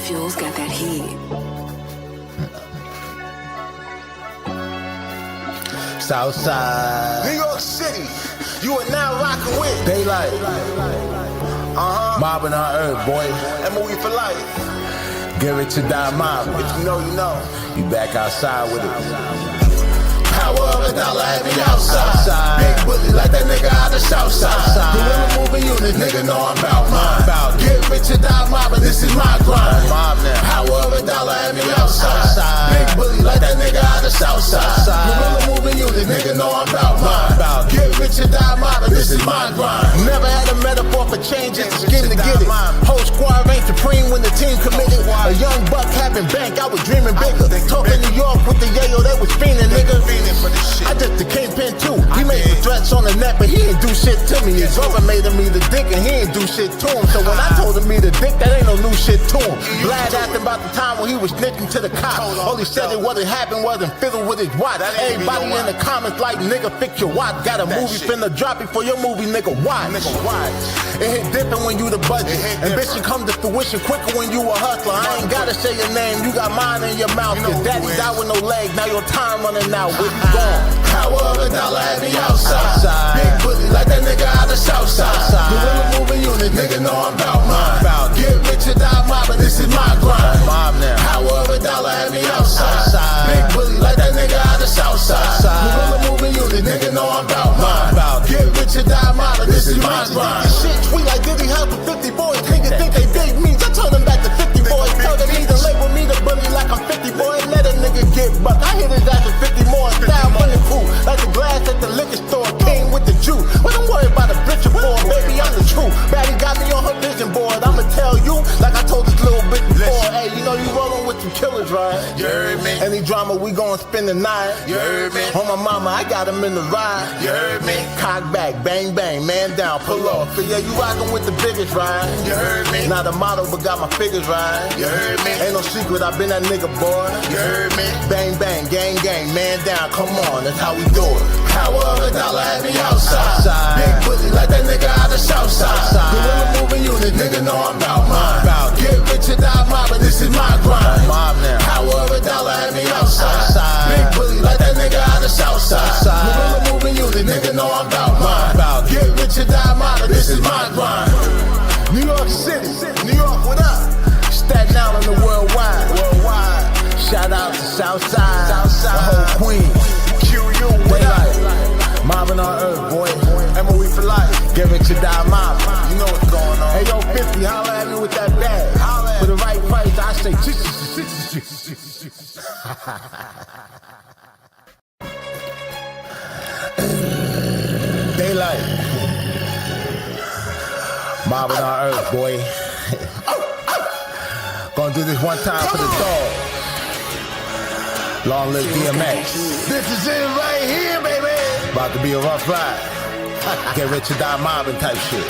Fuel's got that heat. Southside, New York City, you are now rocking with Daaight, mobbing on Earth, boy. MOE for life. Give it to Daaight mob. If you know, you know. You back outside with it. Power of a dollar had me outside. Big bully like that nigga out the south side. Gorilla moving unit, nigga know I'm about mine. Get rich to die mob, and this is my grind. Power of a dollar had me outside. Big bully like that nigga out the south side. Gorilla moving unit, nigga know I'm about mine. Get rich to die mob, and this is my grind. Never had a metaphor for change, just a scheme to get it. Whole squad ain't supreme when the team committed. A young buck having bank, I was dreaming bigger. Talking New York with the yayo, they was fiending, nigga. I just the kingpin too. He made the threats on the net, but he ain't do shit to me. His brother made him me the dick, and he ain't do shit to him. So when I told him me the dick, that ain't no new shit to him. Glad asked about the time when he was snitching to the cops. All he said it what had happened wasn't fiddle with his watch. Everybody in the comments like, nigga, fix your watch. Got a movie finna drop before your movie, nigga, watch. It hit different when you the budget. Ambition come to fruition quicker when you a hustler. I ain't gotta say your name, you got mine in your mouth. Your daddy died with no legs, now your time running out. Where you going? Power of a dollar had me outside. Big bully like that nigga out the south side. Gorilla moving unit, nigga know I'm about mine. Get rich to die mob, but this is my grind. Power of a dollar had me outside. Big bully like that nigga out the south side. Gorilla moving unit, nigga know I'm about mine. Get rich to die mob, but this is my grind. Shit tweet like Diddy help for 50 boys. Niggas think they big means. I told them back to 50 boys. Tell them either label me the bully like I'm 50 boys. Let a nigga get buck. I hit his ass with 50 more. Style money cool. Like the glass at the liquor store, came with the Jew. Well, don't worry about a bitch before, baby, I'm the truth. Baddie got me on her vision board. I'ma tell you, like I told this little bitch before. Hey, you know you rolling with some killers, right? You heard me. Any drama, we gon' spend the night. You heard me. On my mama, I got him in the ride. You heard me. Cock back, bang bang, man down, pull off. But yeah, you rockin' with the biggest, right? You heard me. Not a model, but got my figures right. You heard me. Ain't no secret, I been that nigga, boy. You heard me. Bang bang, gang gang, man down, come on, that's how we do it. Power of a dollar had me outside. Big bully like that nigga out the south side. Gorilla moving unit, nigga know I'm about mine. Get rich to die mob, but this is my grind. Power of a dollar had me outside. Big bully like that nigga out the south side. Gorilla moving unit, nigga know I'm about mine. Get rich to die mob, but this is my grind. New York City, New York, what up? Staten Island, the worldwide. Shout out to Southside, the whole Queens. Daaight, mobbing on Earth, boy. MOE for life. Give it to Daaight mob. You know what's going on. Hey, yo, 50, holla at me with that bag. For the right price, I say Daaight, mobbing on Earth, boy. Gonna do this one time for the dog. Long live DMX. This is it right here, baby. About to be a rough ride. Get rich or die mobbing type shit.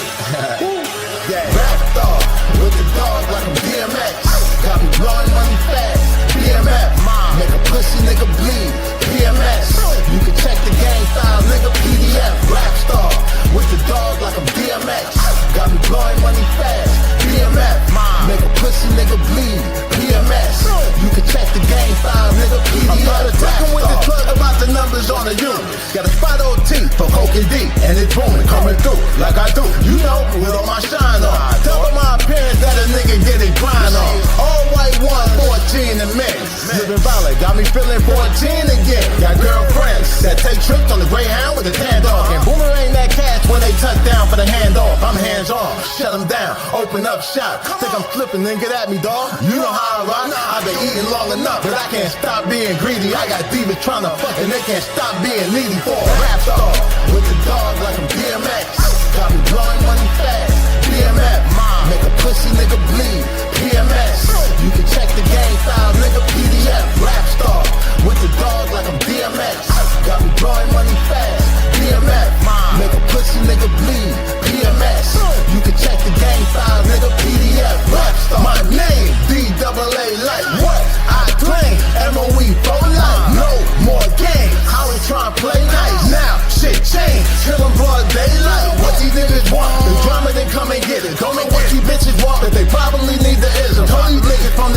Yeah. Rap dog with the dog like I'm DMX. Got me blowing money fast. BMF. Make a pussy nigga bleed. PMS. You can check the gang style, nigga. PDF. Rap star with the dog like I'm DMX. Got me blowing money fast. BMF. Make a pussy nigga bleed. PMS. You can check the gang style, nigga. PDF. I'm talking with the plug about the numbers on the unit. Got a spot OT for Coke and D, and it's booming, coming through like I do. You know, with all my shine on. Tell them my appearance that a nigga get it grind on. All white 114 and mix. Living violent, got me feeling 14 again. Got girlfriends that take trips on the Greyhound with a tan dog. And boomerang that cash when they touch down for the handoff. I'm hands on, shut them down, open up shop. Think I'm flipping, then get at me, dog. You know how I rock. I've been eating long enough, but I can't stop being greedy. I got divas trying to fuck, and they can't stop being needy for a rap star. With the dog like I'm DMX. Got me blowing money fast. BMF. Make a pussy nigga bleed. PMS. You can check the gang style, nigga. PDF. Rap star. With the dog like I'm DMX. Got me blowing money fast. BMF. Make a pussy nigga bleed. PMS. You can check the gang style, nigga. PDF. Rap star. My name, D-double-A like what? I claim MOE for life. No more games. I was trying to play nice. Now shit changed. Till I'm broad daylight. What these niggas want? The drama, then come and get it. Don't know what you bitches want, but they probably need the ism. Told these niggas from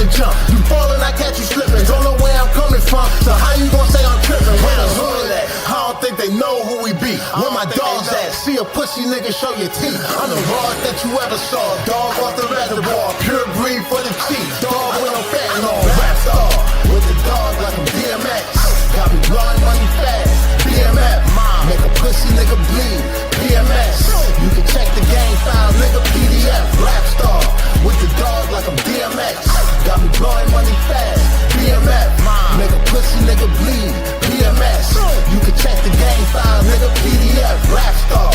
beat. Where my dogs at? See a pussy nigga, show your teeth. I'm the rawest that you ever saw. Dog off the reservoir, pure breed for the cheap. Dog with no fentanyl, rap star with the dog like a DMX. Got me blowing money fast. BMF, make a pussy nigga bleed. PMS, you can check the game file, nigga PDF. Rap star with the dog like I'm DMX. Got me blowing money fast. BMF, make a pussy nigga bleed. PMS, you can check the game file, nigga PDF. Rap star.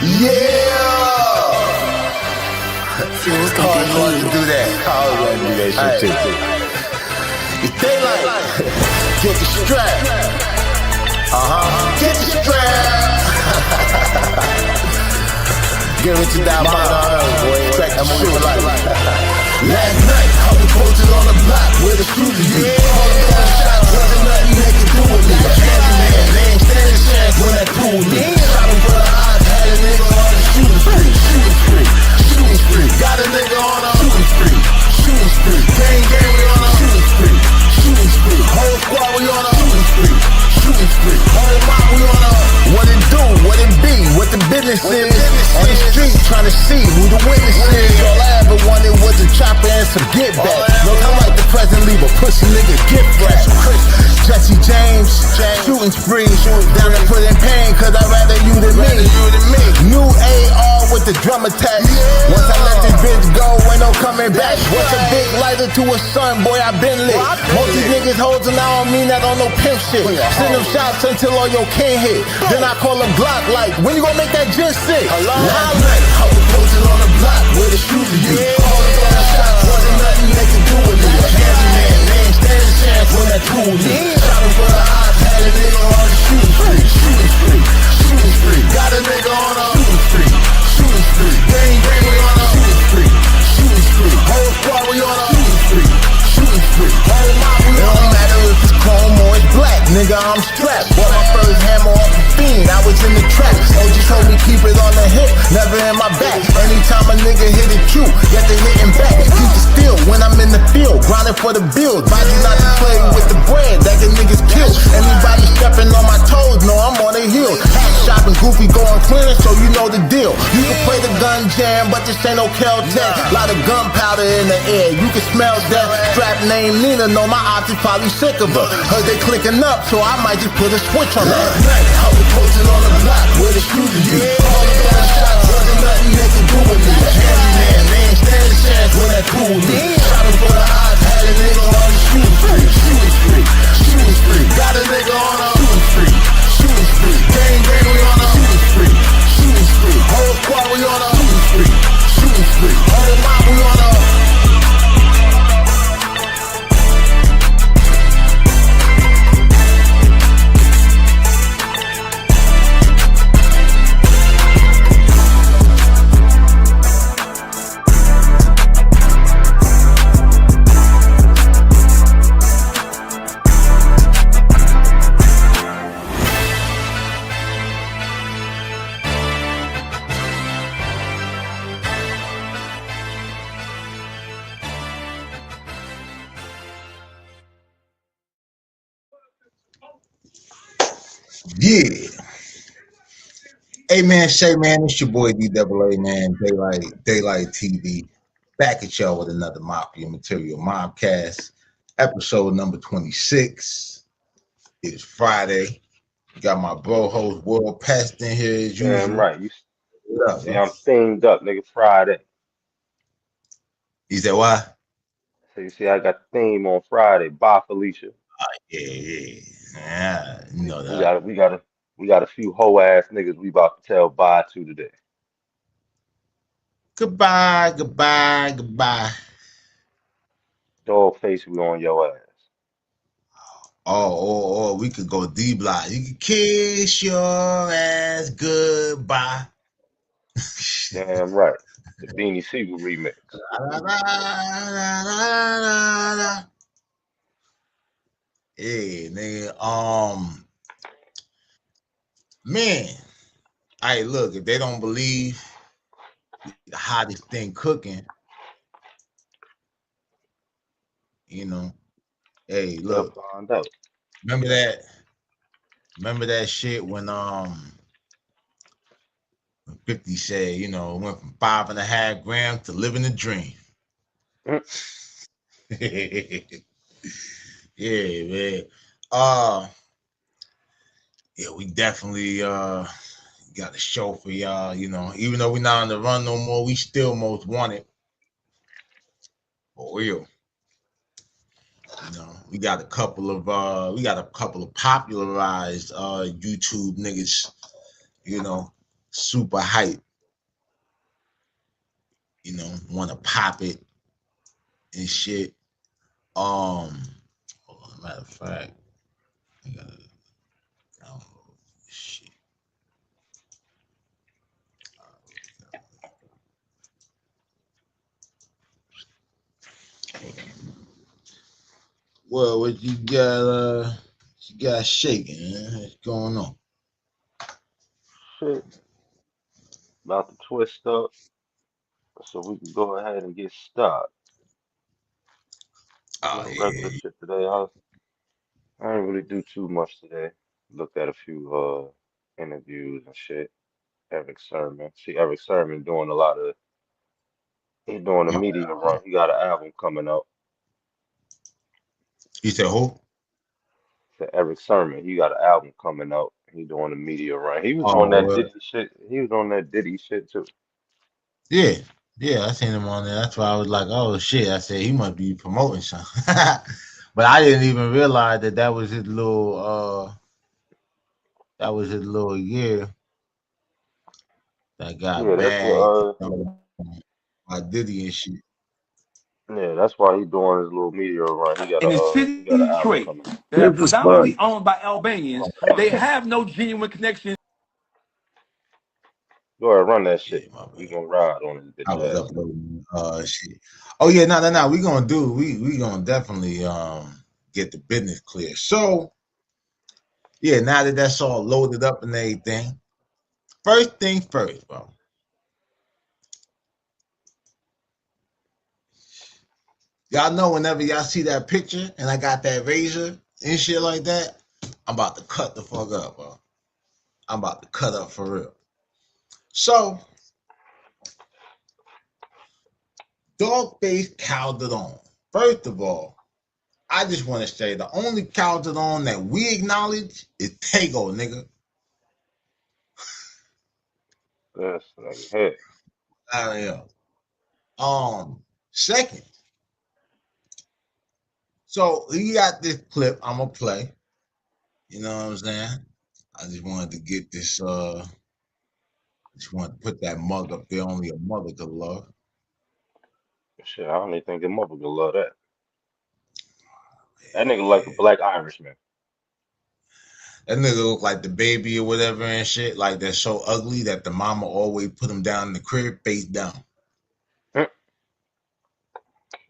Yeah! Cars want to do that. Cars want to do that shit too. It's Daaight. Get the strap. Get the strap. Give it to that mother, boy. Check that movie for life. Last night, I was posted on the block with a shooter. All the gun shots wasn't nothing they could do with me. Man, they ain't standing a chance when that pool me. Shot him for the odds, had a nigga on the shooting spree. Shooting spree. Shooting spree. Got a nigga on a shooting spree. Shooting spree. Gang, we on a shooting spree. Shooting spree. Whole squad, we on a shooting spree. Shooting spree. Whole mob, we on a what it do, what it be, what the business is. On the street, trying to see who the witness is. All I ever wanted was a chopper and some get back. Look, I'm like the president, leave a pussy nigga gift wrap. Jesse James, shooting spree. Down to put in pain, cause I'd rather you than me. New AR with the drum attack. Once I let this bitch go, ain't no coming back. What's a big lighter to a sun, boy, I been lit. Most these niggas hoes and I don't mean that on no pimp shit. Send them shots until all your can hit. Then I call them Glock like, when you gonna make that just sick? Last night, I was posted on the block with a shooter. All the gun shots wasn't nothing they could do with me. Man, they ain't stand a chance when that pool me. Shot him for the odds, had a nigga on the shooting spree. Shooting spree. Shooting spree. Got a nigga on a shooting spree. Shooting spree. Gang, we on a shooting spree. Shooting spree. Whole squad, we on a shooting spree. Shooting spree. Whole mob, we on a. It don't matter if it's chrome or it's black, nigga, I'm strapped. Bought my first hammer off the fiend, I was in the trap. OG told me keep it on the hip, never in my back. Anytime a nigga hit it true, get the hitting back. Keep it still when I'm in the field, grinding for the build. Body not to play with the bread that the niggas kill. Anybody stepping on my toes, know I'm on their heels. Hat shopping, goofy going clear, so you know the deal. You can play the gun jam, but this ain't no Kel-Tec. Lot of gunpowder in the air, you can smell that. Strap name Nina, know my ops is probably sick of her. Heard they clicking up, so I might just put a switch on that. Last night, I was posted on the block with a shooter. All the gun shots wasn't nothing they could do with me. Man, they ain't stand a chance when that pool me. Shot him for the odds, had a nigga on the shooting spree. Shooting spree. Shooting spree. Got a nigga on a shooting spree. Shooting spree. Gang, we on a shooting spree. Shooting spree. Whole squad, we on a shooting spree. Shooting spree. Whole mob, we on a. Yeah. Hey man, Shay man, it's your boy DAA man, Daaight TV. Back at y'all with another Mafia Material Mobcast. Episode number 26. It's Friday. Got my bro host World Pest in here as usual. Damn right. What up, See, I'm themed up, nigga. Friday. He said why? So you see, I got the theme on Friday. Bye, Felicia. Yeah, you know We that. we got a few hoe ass niggas we about to tell bye to today. Goodbye. Dawgface, we on your ass. Oh, we could go D-Block. You can kiss your ass goodbye. Damn right. The Beanie Siegel remix. Hey, nigga, man, Hey, look, if they don't believe the hottest thing cooking, you know, hey, They'll look, find out. remember that? Remember that shit when 50 said, you know, it went from 5.5 grams to living the dream. Yeah, man. Yeah, we definitely got a show for y'all, you know. Even though we're not on the run no more, we still most wanted. For real. You know, we got a couple of popularized YouTube niggas, you know, super hype, you know, wanna pop it and shit. Matter of fact, I gotta download this shit. Well, what you got shaking, man? What's going on? Shit, about to twist up, so we can go ahead and get started. Oh No regular yeah. shit today. I ain't really do too much today. Looked at a few interviews and shit. Eric Sermon. See Eric Sermon doing a lot of he's doing a media run. He got an album coming out. You said who? To Eric Sermon. He got an album coming out. He doing a media run. He was on Oh that well, Diddy shit. He was on that Diddy shit too. yeah. Yeah, I seen him on there. That's why I was like, oh shit. I said he must be promoting something. But I didn't even realize that was his little year that got Yeah, that's bagged what by Diddy and shit. yeah, that's why he doing his little media run. In the He got city an of album Detroit coming out. that are This is predominantly fun. owned by Albanians, they have no genuine connection. Go ahead, run that Yeah, shit. my We bad. gonna ride on this I bitch was ass. uploading shit. Oh yeah, no. We gonna definitely get the business clear. So yeah, now that that's all loaded up and everything, first thing first, bro. Y'all know whenever y'all see that picture and I got that razor and shit like that, I'm about to cut the fuck up, bro. I'm about to cut up for real. So Dawgface counted on. First of all, I just want to say the only counted on that we acknowledge is Tego, nigga. That's like, hey, I am. Second, so he got this clip I'm gonna play. You know what I'm saying? I just wanted to get this. Just wanted to put that mug up there. Only a mother could love. shit, I don't even think the mother gonna love that. That nigga like a Yeah. black Irishman. That nigga look like the baby or whatever and shit. Like that's so ugly that the mama always put him down in the crib face down. Hmm.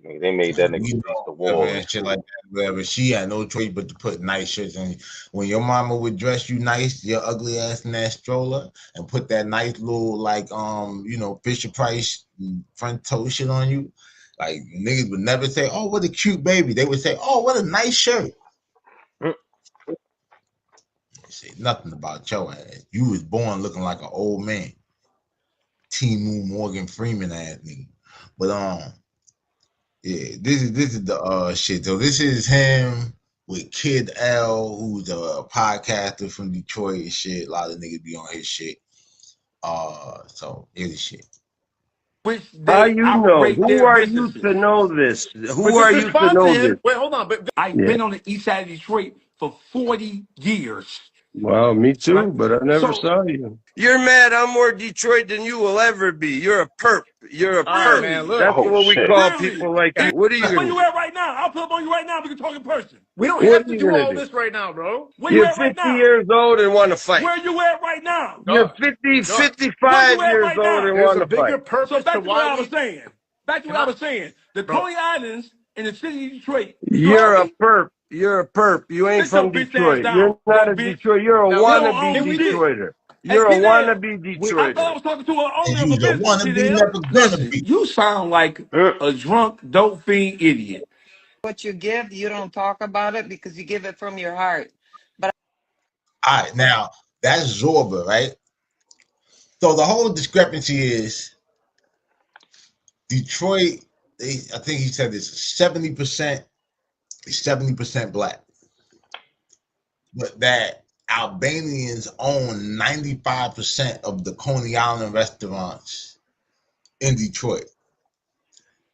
Nigga, they made that And nigga we face know the whatever wall in and shit like school. that. Whatever. She had no choice but to put nice shirts on. When your mama would dress you nice, your ugly ass in that stroller, and put that nice little like Fisher Price front toe shit on you. Like niggas would never say, "Oh, what a cute baby." They would say, "Oh, what a nice shirt." Hmm. They say nothing about your ass. You was born looking like an old man. Timu Morgan Freeman ass nigga. But yeah, this is the shit. So this is him with Kid L, who's a podcaster from Detroit and shit. A lot of niggas be on his shit. So here's the shit. Which How they you know? operate Who their are you businesses. to know this? Who But are this is you to fine to know him. this? Wait, hold on. But I've Yeah. been on the east side of Detroit for 40 years. Well, me too, Right? but I never So, saw you. You're mad. I'm more Detroit than you will ever be. You're a perp. You're a all right, perp. man, look. That's Oh what we shit. call Really? people like you. What are you Where gonna you do? at right now? I'll pull up on you right now. We can talk in person. We don't What have are to you do gonna all do? this right now, bro. Where you You're at right 50 now? years old and want to fight. Where you at right now? You're Dog, 50, dog. 55 Where you at years right old now? and There's want a to fight. bigger purpose. So back to what I was saying. Back to what I was saying. The Bro. Coney Islands in the city of Detroit. You You're heard a me? perp. You're a perp. You ain't Sit your from bitch ass Detroit. down, You're not broke a bitch. Detroit. You're a Now, you don't wannabe own shit. Detroiter. Hey, You're a Fidel, wannabe I thought I Detroiter. was talking to an And owner of a you's a business, wannabe, Fidel. never gonna Listen, be. you sound like Mm. a drunk, dope fiend idiot. What you give, you don't talk about it because you give it from your heart. But All right, now that's Zorba, right? So the whole discrepancy is Detroit. I think he said it's 70% black, but that Albanians own 95% of the Coney Island restaurants in Detroit.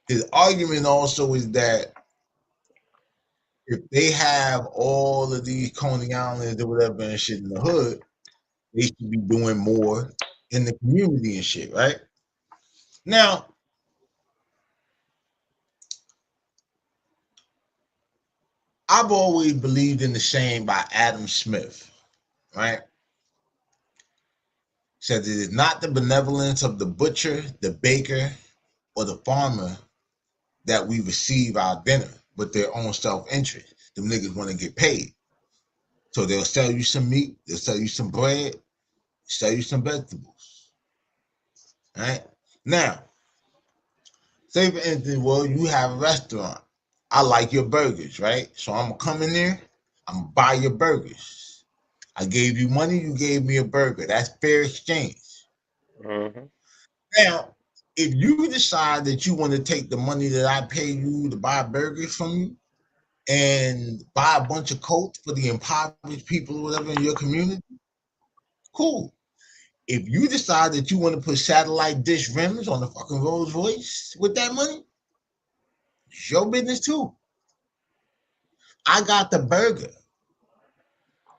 His argument also is that if they have all of these Coney Islands or whatever and shit in the hood, they should be doing more in the community and shit, right? Now, I've always believed in the saying by Adam Smith, right? Says it is not the benevolence of the butcher, the baker, or the farmer that we receive our dinner, but their own self-interest. Them niggas want to get paid. So they'll sell you some meat, they'll sell you some bread, sell you some vegetables. Right? Now, say for instance, well, you have a restaurant. I like your burgers, right? So I'm gonna come in there, I'm gonna buy your burgers. I gave you money, you gave me a burger. That's fair exchange. Mm-hmm. Now, if you decide that you want to take the money that I pay you to buy burgers from you and buy a bunch of coats for the impoverished people or whatever in your community, cool. If you decide that you want to put satellite dish rims on the fucking Rolls Royce with that money, it's your business too. I got the burger.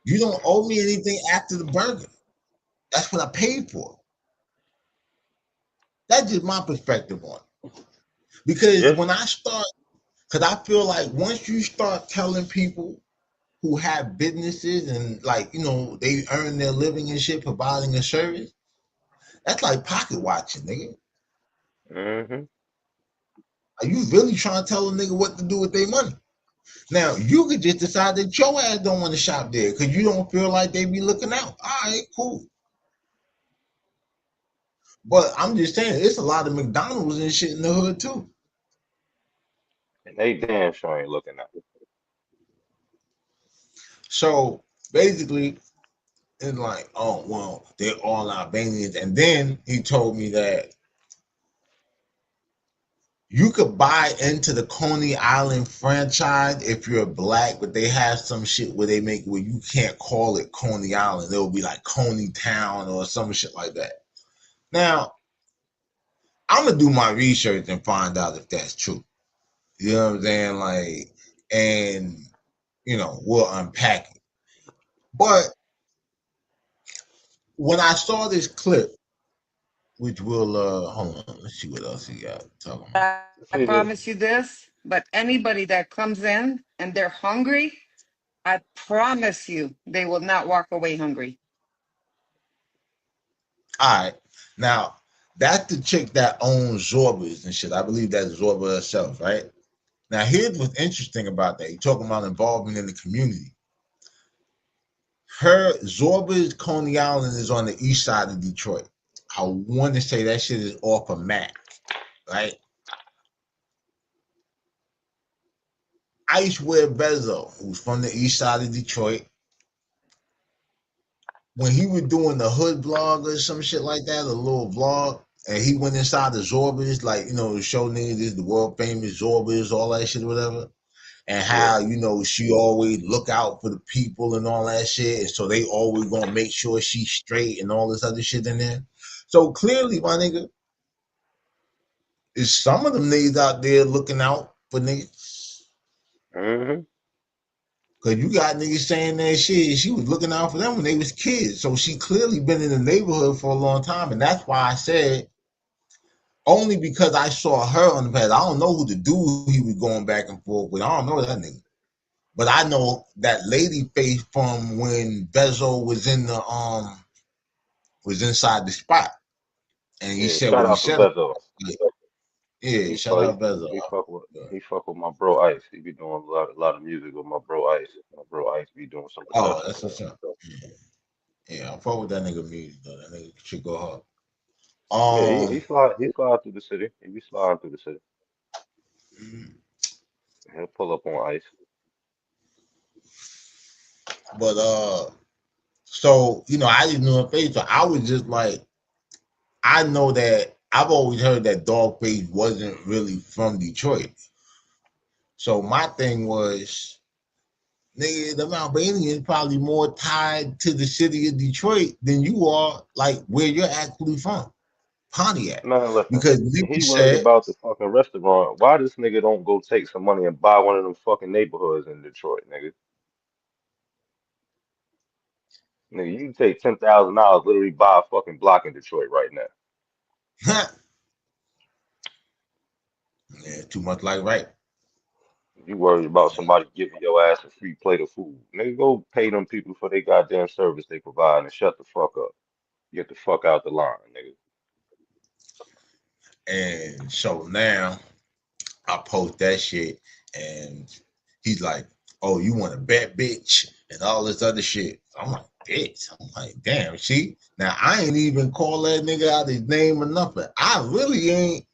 You don't owe me anything after the burger. That's what I paid for. That's just my perspective on it. Because Yeah. when I start, because I feel like once you start telling people who have businesses and like, they earn their living and shit providing a service, that's like pocket watching, nigga. Mm-hmm. Are you really trying to tell a nigga what to do with their money? Now, you could just decide that your ass don't want to shop there because you don't feel like they be looking out. All right, cool. But I'm just saying, it's a lot of McDonald's and shit in the hood too. And they damn sure ain't looking at it. So basically, it's like, oh, well, they're all Albanians. And then he told me that you could buy into the Coney Island franchise if you're black, but they have some shit where they make where you can't call it Coney Island. It'll be like Coney Town or some shit like that. Now, I'm gonna do my research and find out if that's true. You know what I'm saying? Like, and we'll unpack it. But when I saw this clip, which will hold on, let's see what else he got talking about. I See this? promise you this. But anybody that comes in and they're hungry, I promise you they will not walk away hungry. All right. Now, that's the chick that owns Zorba's and shit. I believe that's Zorba herself, right? Now, here's what's interesting about that. You're talking about involvement in the community. Her Zorba's Coney Island is on the east side of Detroit. I want to say that shit is off of Mac, right? Icewear Bezo, who's from the east side of Detroit, when he was doing the hood vlog or some shit like that, a little vlog, and he went inside the Zorba's, like, to show niggas this, the world famous Zorba's, all that shit, whatever, and Yeah. how, she always look out for the people and all that shit, and so they always gonna make sure she's straight and all this other shit in there. So clearly, my nigga, is some of them niggas out there looking out for niggas. Mm-hmm. Cause you got niggas saying that shit. She was looking out for them when they was kids. So she clearly been in the neighborhood for a long time. And that's why I said, only because I saw her on the past. I don't know who the dude he was going back and forth with. I don't know that nigga. But I know that lady face from when Bezo was in the was inside the spot. And he Yeah. said Shout what he out to said. Bezo. Yeah, He shout fuck out Bezo. he fuck with my bro Ice. He be doing a lot of music with my bro Ice. My bro Ice be doing some Oh, production that's for him. what's up. Yeah, I fuck with that nigga music though. That nigga should go hard. Yeah, he slide through the city. He be sliding through the city. He'll pull up on ice. but so I didn't know her face, so I was just like, I know that I've always heard that Dawgface wasn't really from Detroit. So my thing was, nigga, the Albanian is probably more tied to the city of Detroit than you are, like where you're actually from, Pontiac. Man, listen, Because he nigga worried said, about the fucking restaurant. Why this nigga don't go take some money and buy one of them fucking neighborhoods in Detroit, nigga? Nigga, you can take $10,000, literally buy a fucking block in Detroit right now. yeah, too much like right. You worried about somebody giving your ass a free plate of food. Nigga, go pay them people for their goddamn service they provide and shut the fuck up. Get the fuck out the line, nigga. And so now I post that shit, and he's like, "Oh, you want to bet, bitch?" and all this other shit. I'm like, "Bitch." I'm like, "Damn." See, now I ain't even call that nigga out his name or nothing. I really ain't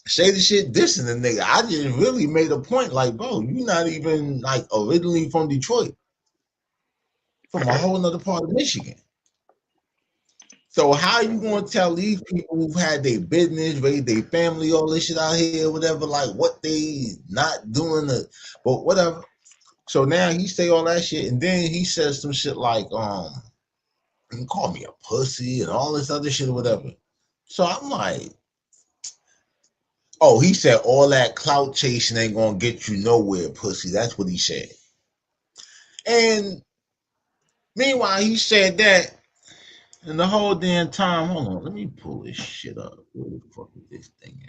say the shit dissing the nigga. I just really made a point, like, bro, you not even like originally from Detroit, from a whole nother part of Michigan. So how you gonna tell these people who've had their business, raised their family, all this shit out here, whatever, like what they not doing, but whatever. So now he say all that shit, and then he says some shit like, he called me a pussy and all this other shit or whatever. So I'm like, oh, he said all that clout chasing ain't gonna get you nowhere, pussy. That's what he said. And meanwhile, he said that, and the whole damn time, hold on, let me pull this shit up. Where the fuck is this thing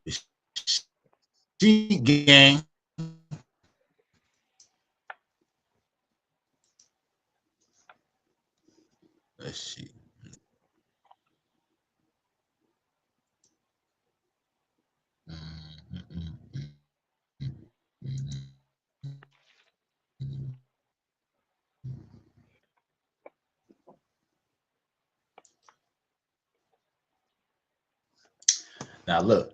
at? Sheet gang. Let's see. Now look,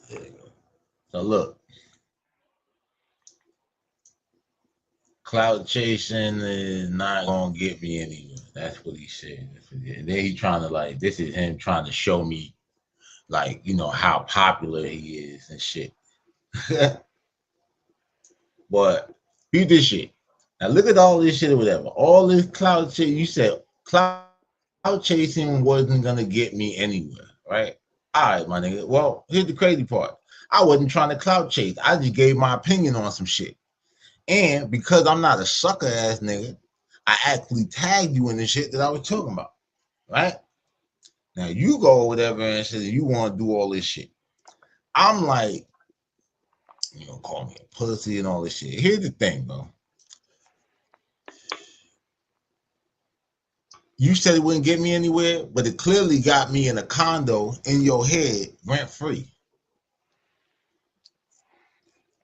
there you go. So look, cloud chasing is not gonna get me anywhere. That's what he said. And then he trying to like, this is him trying to show me like, how popular he is and shit. But beat this shit. Now look at all this shit or whatever. All this cloud shit. You said cloud chasing wasn't gonna get me anywhere, right? All right, my nigga. Well, here's the crazy part. I wasn't trying to cloud chase. I just gave my opinion on some shit. And because I'm not a sucker ass nigga, I actually tagged you in the shit that I was talking about, right? Now you go or whatever and say you want to do all this shit. I'm like, call me a pussy and all this shit. Here's the thing, bro. You said it wouldn't get me anywhere, but it clearly got me in a condo in your head, rent free.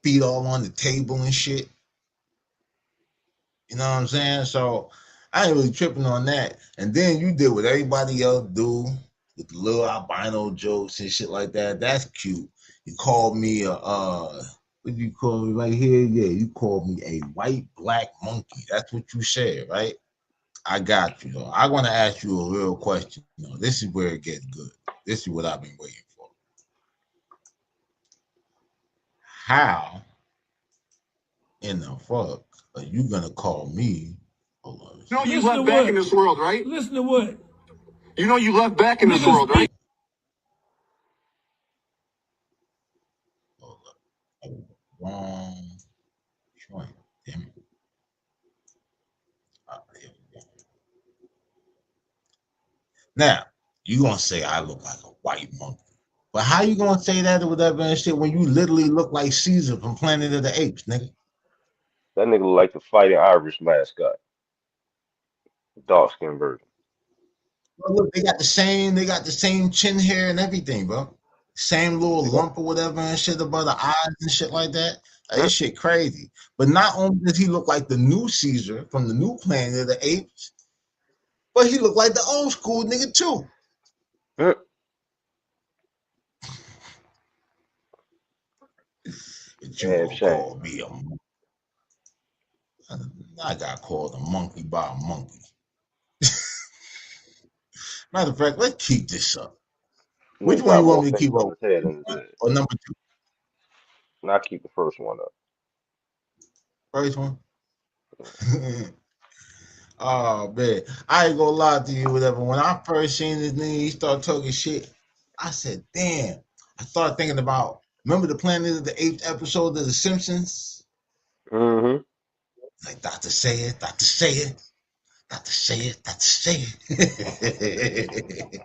Feet all on the table and shit. You know what I'm saying? So I ain't really tripping on that. And then you did what everybody else do with the little albino jokes and shit like that. That's cute. You called me what you call me right here? Yeah, you called me a white black monkey. That's what you said, right? I got you though. I want to ask you a real question. This is where it gets good. This is what I've been waiting for. How in the fuck are you gonna call me? Hold on. You know you left back in this world, right? Listen to what? You know you left back in this world, right? Hold up. Oh, wrong joint. Damn it. There we go. Now, you gonna say I look like a white monkey. But how you gonna say that or whatever and shit when you literally look like Caesar from Planet of the Apes, nigga? That nigga look like the fighting Irish mascot, dark skin version. Bro, look, they got the same chin hair and everything, bro. Same little They got, lump or whatever and shit above the eyes and shit like that. Like, mm, this shit crazy. But not only does he look like the new Caesar from the new Planet of the Apes, but he looked like the old school nigga too. mm. But you Damn gonna shame, call man. me I got called a monkey by a monkey. Matter of fact, let's keep this up. Which Nigga one you got want more me to face keep on up? his head than his head. Or number two? And I keep the first one up. First one? Oh man, I ain't gonna lie to you, whatever. When I first seen this nigga, he start talking shit. I said, damn. I started thinking about, remember the Planet of the Apes episode of The Simpsons? Mm-hmm. Like Dr. Say It, Dr. Say It, Dr. Say It, Dr. Say It.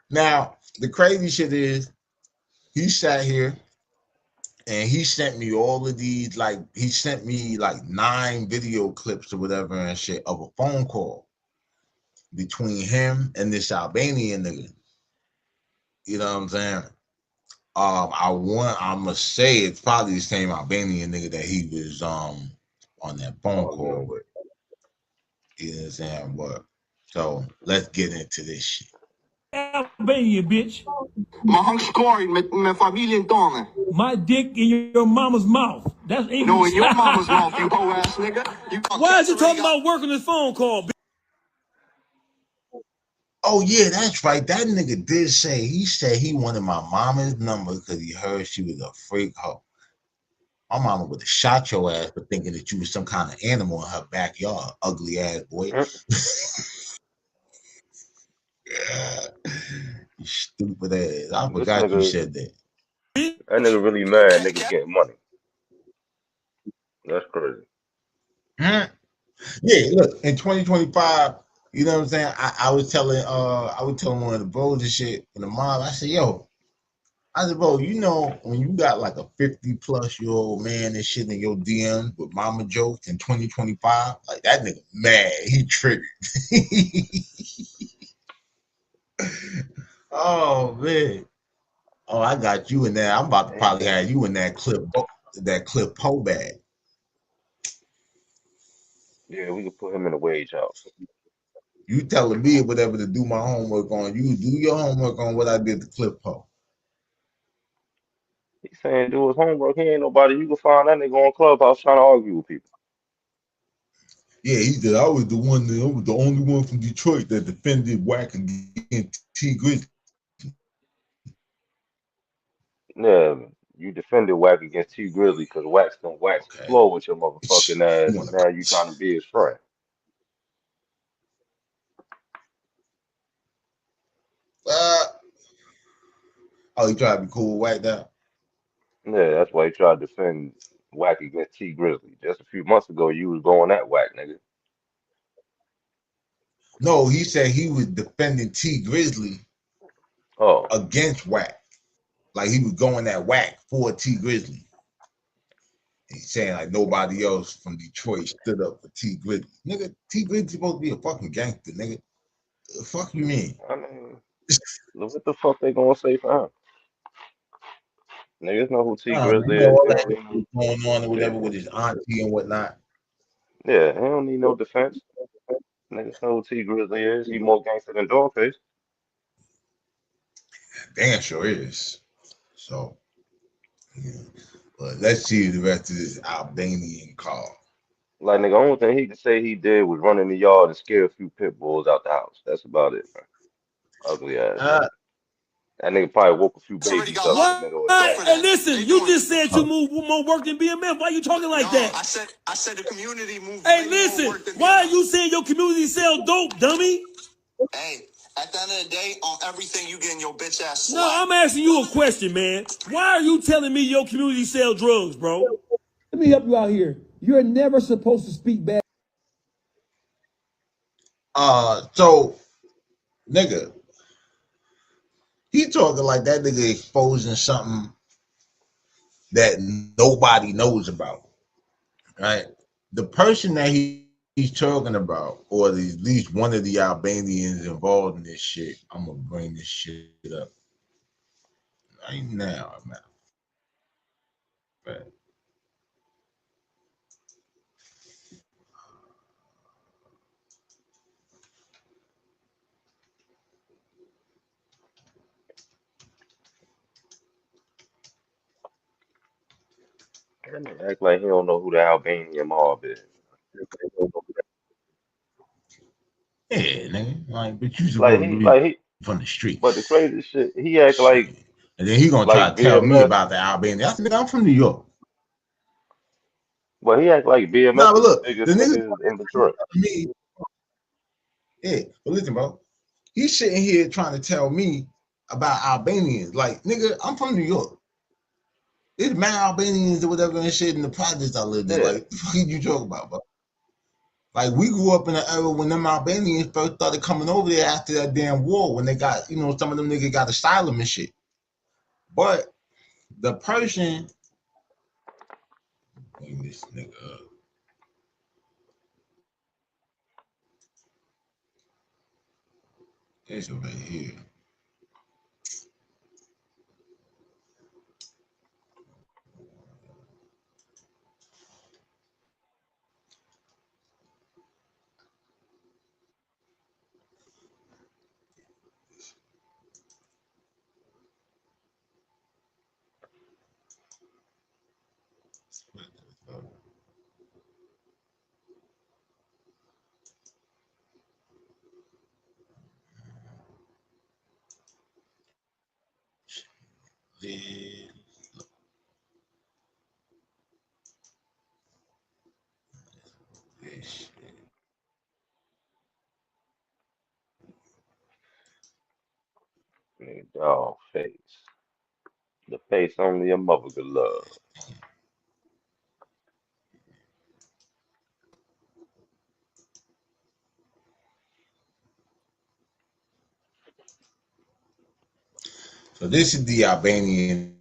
Now, the crazy shit is, he sat here and he sent me all of these, like, he sent me like 9 video clips or whatever and shit of a phone call between him and this Albanian nigga. You know what I'm saying? I must say it's probably the same Albanian nigga that he was on that phone call Arguing with. with. You know what I'm saying? But so let's get into this shit. Albania, bitch. Ma hangskorin met familien tonen. My dick in your mama's mouth. That's English. No, in your mama's mouth, you hoe ass nigga. You Why is you talking about working this phone call, bitch? Oh yeah, that's right. That nigga did say, he said he wanted my mama's number because he heard she was a freak hoe. My mama would have shot your ass for thinking that you was some kind of animal in her backyard, ugly ass boy. Mm. You stupid ass. I This forgot you nigga, said that. that nigga really mad. Niggas getting money. That's crazy. Hmm? Yeah, look, in 2025, you know what I'm saying? I was telling one of the bros and shit in the mob, I said, yo, I said, bro, you know, when you got like a 50-plus-year-old man and shit in your DM with mama jokes in 2025, like that nigga mad, he triggered. Oh man. Oh, I got you in there. I'm about to probably Damn. have you in that clip po bag. Yeah, we could put him in a wage house. You telling me whatever to do my homework on. You do your homework on what I did to clip po. He's saying do his homework. He ain't nobody. You can find that nigga on Clubhouse trying to argue with people. Yeah, he said I was the only one from Detroit that defended Wack against T Grizzly. Yeah, you defended Wack against T Grizzly because Wax done wax the Okay. floor with your motherfucking You ass, and wanna now you trying to be his friend. uh oh, he tried to be cool with Wack now? Yeah, that's why he tried to defend Wack against T Grizzly. Just a few months ago, you was going at Wack, nigga. No, he said he was defending T Grizzly Oh, against Wack. Like he was going at Wack for T Grizzly. He's saying like nobody else from Detroit stood up for T Grizzly. Nigga, T Grizzly supposed to be a fucking gangster, nigga. The fuck you mean? I mean, what the fuck they gonna say for him? Niggas know who T You Grizzly know is. all He that don't need no. shit going on or Yeah, whatever with his auntie and whatnot. yeah, he don't need no defense. Niggas know who T Grizzly is. He more gangster than Dawgface. Damn sure is. So, yeah. But let's see the rest of this Albanian call. Like, nigga, only thing he could say he did was run in the yard and scare a few pit bulls out the house. That's about it, man. Ugly ass Uh, nigga. That nigga probably woke a few already babies got up in locked the What? middle of the night. for Hey, that. listen, They you doing just said you move more work than BMF. Why you talking like no. that? I said the community moved Hey, way more listen, work than why are BMF. you saying your community sell dope, dummy? Hey, at the end of the day, on everything you getting your bitch ass slapped. No, I'm asking you a question, man. Why are you telling me your community sell drugs, bro? Let me help you out here. You're never supposed to speak bad. so nigga, he talking like that nigga exposing something that nobody knows about, right? The person that he's he's talking about, or at least one of the Albanians involved in this shit. I'm gonna bring this shit up right now, man. But That nigga act like he don't know who the Albanian mob is. yeah, nigga, like, but you Like supposed to he, be like he, from the street, but the crazy shit, he act shit. And then he gonna try to like tell me BMF, about the Albanian. I said, nigga, I'm from New York. but he act like Nah, BMF but is the look, the biggest niggas niggas in Detroit. me, yeah. But listen, bro, he's sitting here trying to tell me about Albanians. Like, nigga, I'm from New York. There's mad Albanians or whatever and shit in the projects I lived in. Yeah, Like, what the fuck are you talking about, bro? Like, we grew up in an era when them Albanians first started coming over there after that damn war, when they got, some of them niggas got asylum and shit. But the person, bring this nigga up. This over here. This nigga, Dawgface, the face only a mother could love. So this is the Albanian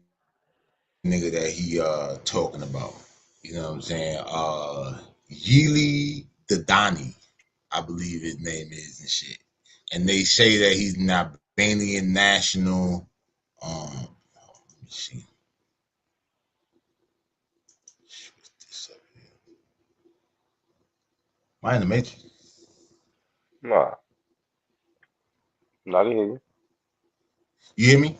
nigga that he talking about. You know what I'm saying? Yili Dadani, I believe his name is and shit. And they say that he's an Albanian national. Let me see. Switch this up here. Am I in the matrix? Nah, not in. You hear me?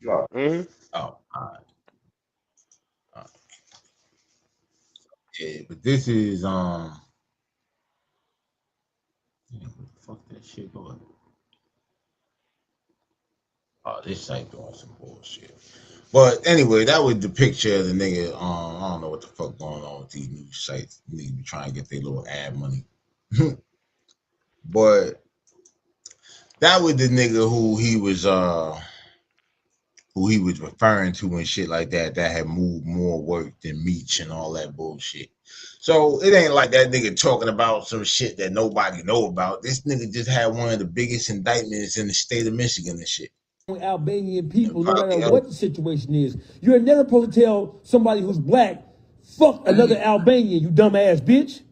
Nah. Oh, all right. Yeah, but this is yeah, what the fuck that shit going? Oh, this site doing some bullshit. But anyway, that was the picture of the nigga. I don't know what the fuck going on with these news sites. Niggas be trying to get their little ad money. But that was the nigga who he was referring to and shit like that had moved more work than Meech and all that bullshit. So it ain't like that nigga talking about some shit that nobody know about. This nigga just had one of the biggest indictments in the state of Michigan and shit. Albanian people, no matter Probably what the situation is. You're never supposed to tell somebody who's black, fuck another Albanian, you dumbass bitch.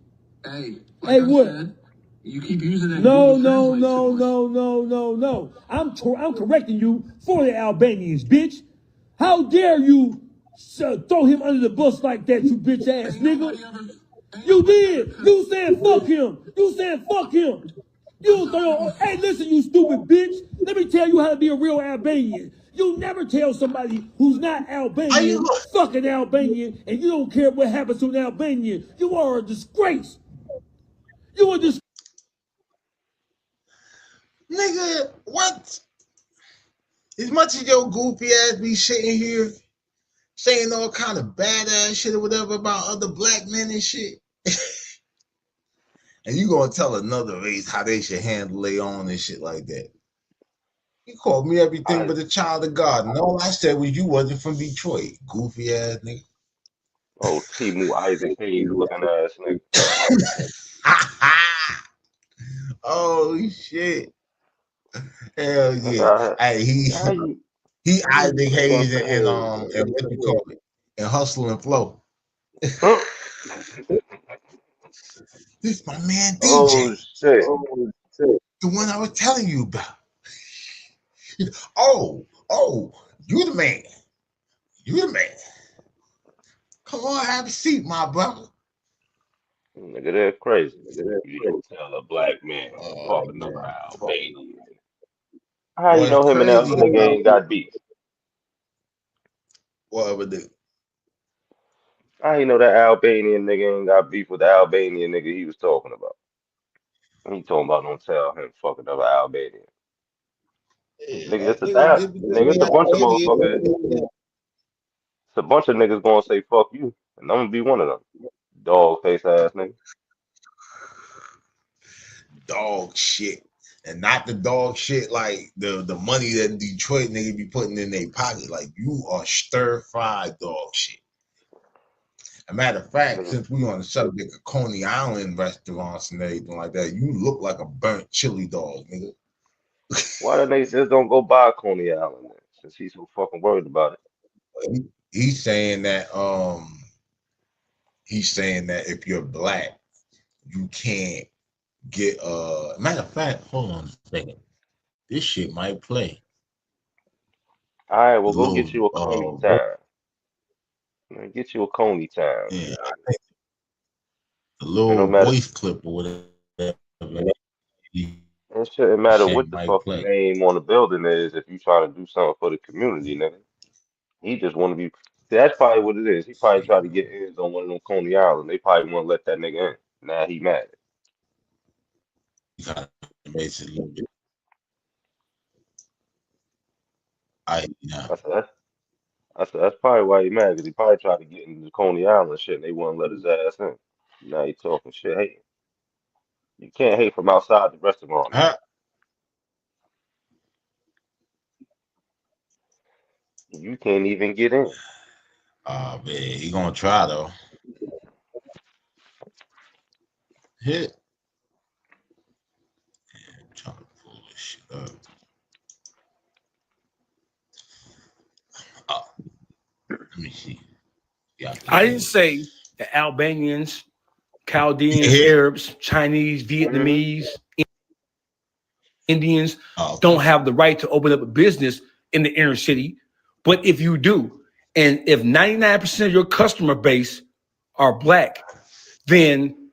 Hey, what? Said, you keep using that. No. I'm correcting you for the Albanians, bitch. How dare you throw him under the bus like that, you bitch ass nigga? You did. You said fuck him. You said fuck him. You throw. Hey, listen, you stupid bitch. Let me tell you how to be a real Albanian. You never tell somebody who's not Albanian, fucking Albanian, and you don't care what happens to an Albanian. You are a disgrace. You are disgrace. Nigga, what? As much as your goofy ass be sitting here saying all kind of badass shit or whatever about other black men and shit, and you gonna tell another race how they should handle their own and shit like that. You called me everything I but a child of God, and all I said was you wasn't from Detroit, goofy ass nigga. Oh, Timu Isaac Hayes looking ass nigga. Oh shit. Hell yeah. Nigga, Hey, how you he Isaac nigga I Hayes said, and what you call it? And Hustle and Flow. huh? This my man Oh DJ, shit. the one I was telling you about. Oh, you the man. You the man. Come on, have a seat, my brother. Nigga, they're crazy. You don't tell a black man to Oh fuck another man. Albanian. How you What's know him and that crazy other nigga about ain't got beef? whatever the How you know that Albanian nigga ain't got beef with the Albanian nigga he was talking about? He talking about don't tell him fuck another Albanian. yeah, Nigga, it's a niggas that did nigga, it's a bunch of motherfuckers. Albanian. It's a bunch of niggas gonna say fuck you, and I'm gonna be one of them. Dog face ass nigga. Dog shit. And not the dog shit like the money that Detroit nigga be putting in their pocket. Like you are stir fried dog shit. A matter of fact, Nigga, since we on the subject of Coney Island restaurants and everything like that, you look like a burnt chili dog, nigga. why the niggas just don't go buy Coney Island then, since he's so fucking worried about it? He's saying that if you're black, you can't get matter of fact, hold on a second. This shit might play. All right, The well go get little you a Coney time. Man, get you a Coney time, yeah, nigga. the It little don't matter. voice clip or whatever It shouldn't that matter shit what the might fuck the play. name on the building is if you trying to do something for the community, nigga. He just want to be. See, that's probably what it is. He probably tried to get in on one of them Coney Island. They probably want to let that nigga in. Now he mad. You kind of makes it a little bit. I I said that's probably why he mad because he probably tried to get into the Coney Island shit and they wouldn't let his ass in. Now he talking shit. Hey, you can't hate from outside the restaurant, nigga. huh? You can't even get in. Oh man, he gonna try though. Hit. I'm trying to pull this shit up. Oh, let me see. Yeah, I can I hear didn't it. say that Albanians, You can Chaldeans, hear it? Arabs, Chinese, Hmm. Vietnamese, Indians Oh, don't okay. have the right to open up a business in the inner city. But if you do, and if 99% of your customer base are black, then,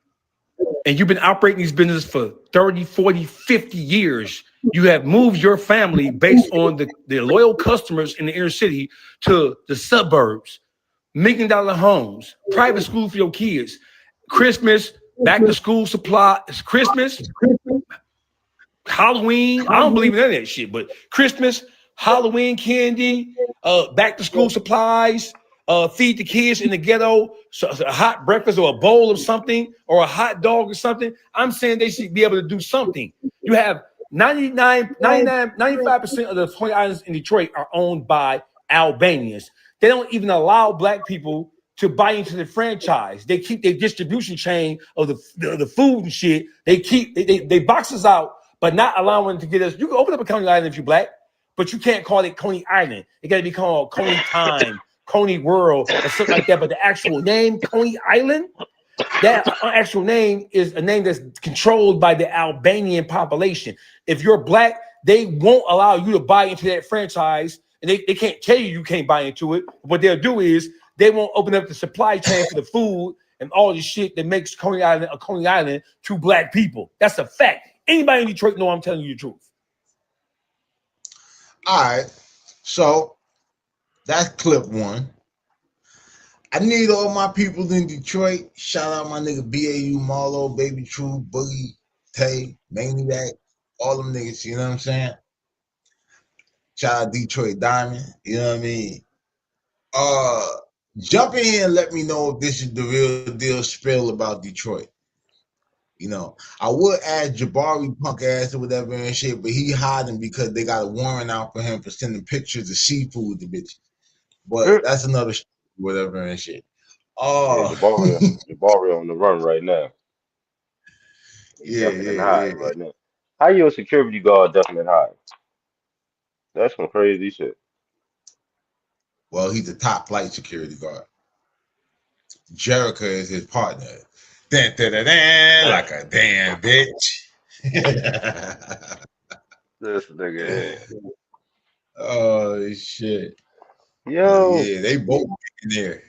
and you've been operating these businesses for 30, 40, 50 years, you have moved your family based on the loyal customers in the inner city to the suburbs, $1 million homes, private school for your kids, Christmas, back to school supply, Christmas, Halloween. I don't believe in any of that shit, but Christmas, Halloween candy, back to school supplies, feed the kids in the ghetto, so a hot breakfast or a bowl of something or a hot dog or something. I'm saying they should be able to do something. You have 99, 99, 95% of the 20 islands in Detroit are owned by Albanians. They don't even allow black people to buy into the franchise. They keep their distribution chain of the food and shit. They box us out, but not allowing to get us. You can open up a Coney Island if you're black, but you can't call it Coney Island. It got to be called Coney Time, Coney World, or something like that. But the actual name, Coney Island, that actual name is a name that's controlled by the Albanian population. If you're black, they won't allow you to buy into that franchise, and they can't tell you can't buy into it. What they'll do is they won't open up the supply chain for the food and all the shit that makes Coney Island a Coney Island to black people. That's a fact. Anybody in Detroit know I'm telling you the truth. All right. So that's clip one. I need all my people in Detroit. Shout out my nigga BAU, Marlo, Baby True, Boogie, Tay, Maniac, all them niggas, you know what I'm saying? Shout out Detroit Diamond, you know what I mean? Uh Jump in here and let me know if this is the real deal spill about Detroit. You know, I would add Jabari punk ass or whatever and shit, but he hiding because they got a warrant out for him for sending pictures of seafood to bitches. But Mm. that's another whatever and shit. Yeah, Oh, Jabari on the run right now. He yeah, ducking and yeah, hiding yeah. right now. How you a security guard ducking and hiding? That's some crazy shit. Well, he's a top flight security guard. Jerica is his partner. like a damn bitch. This nigga here. Oh shit. Yo, Yeah, they both in there.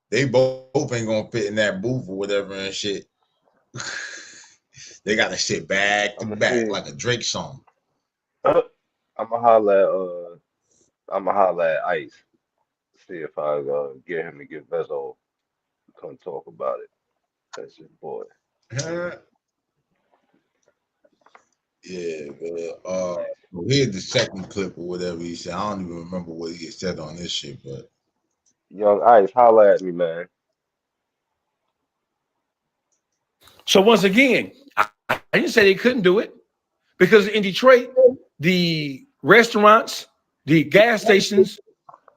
They both ain't gonna fit in that booth or whatever and shit. They got to shit back to I'ma back see. like a Drake song. I'ma holla I'ma holla at Ice. See if I get him to get Vezo to come talk about it. That's his boy. Yeah, man. Here's the second clip or whatever he said. I don't even remember what he had said on this shit, but Young Ice, holla at me, man. So once again, I didn't say they couldn't do it because in Detroit, the restaurants, the gas stations,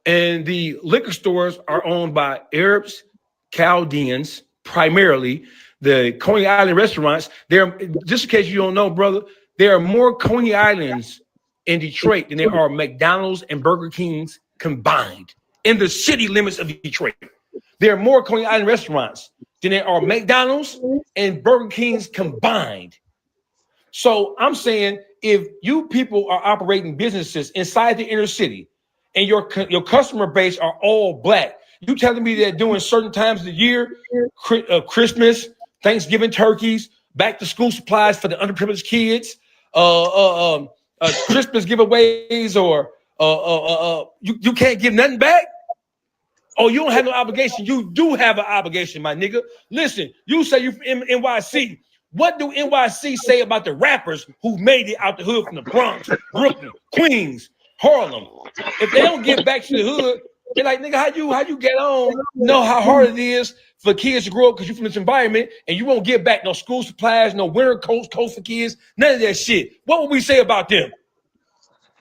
and the liquor stores are owned by Arabs, Chaldeans, primarily. The Coney Island restaurants, there, just in case you don't know, brother, there are more Coney Islands in Detroit than there are McDonald's and Burger Kings combined in the city limits of Detroit. There are more Coney Island restaurants than there are McDonald's and Burger Kings combined. So I'm saying if you people are operating businesses inside the inner city and your customer base are all black, you telling me that during certain times of the year, Christmas, Thanksgiving turkeys, back to school supplies for the underprivileged kids, Christmas giveaways, or you can't give nothing back? Oh, you don't have no obligation. You do have an obligation, my nigga. Listen, you say you from NYC. What do NYC say about the rappers who made it out the hood from the Bronx, Brooklyn, Queens, Harlem? If they don't give back to the hood, they're like, nigga, how you get on? Know how hard it is for kids to grow up because you're from this environment, and you won't give back no school supplies, no winter coats for kids, none of that shit. What would we say about them?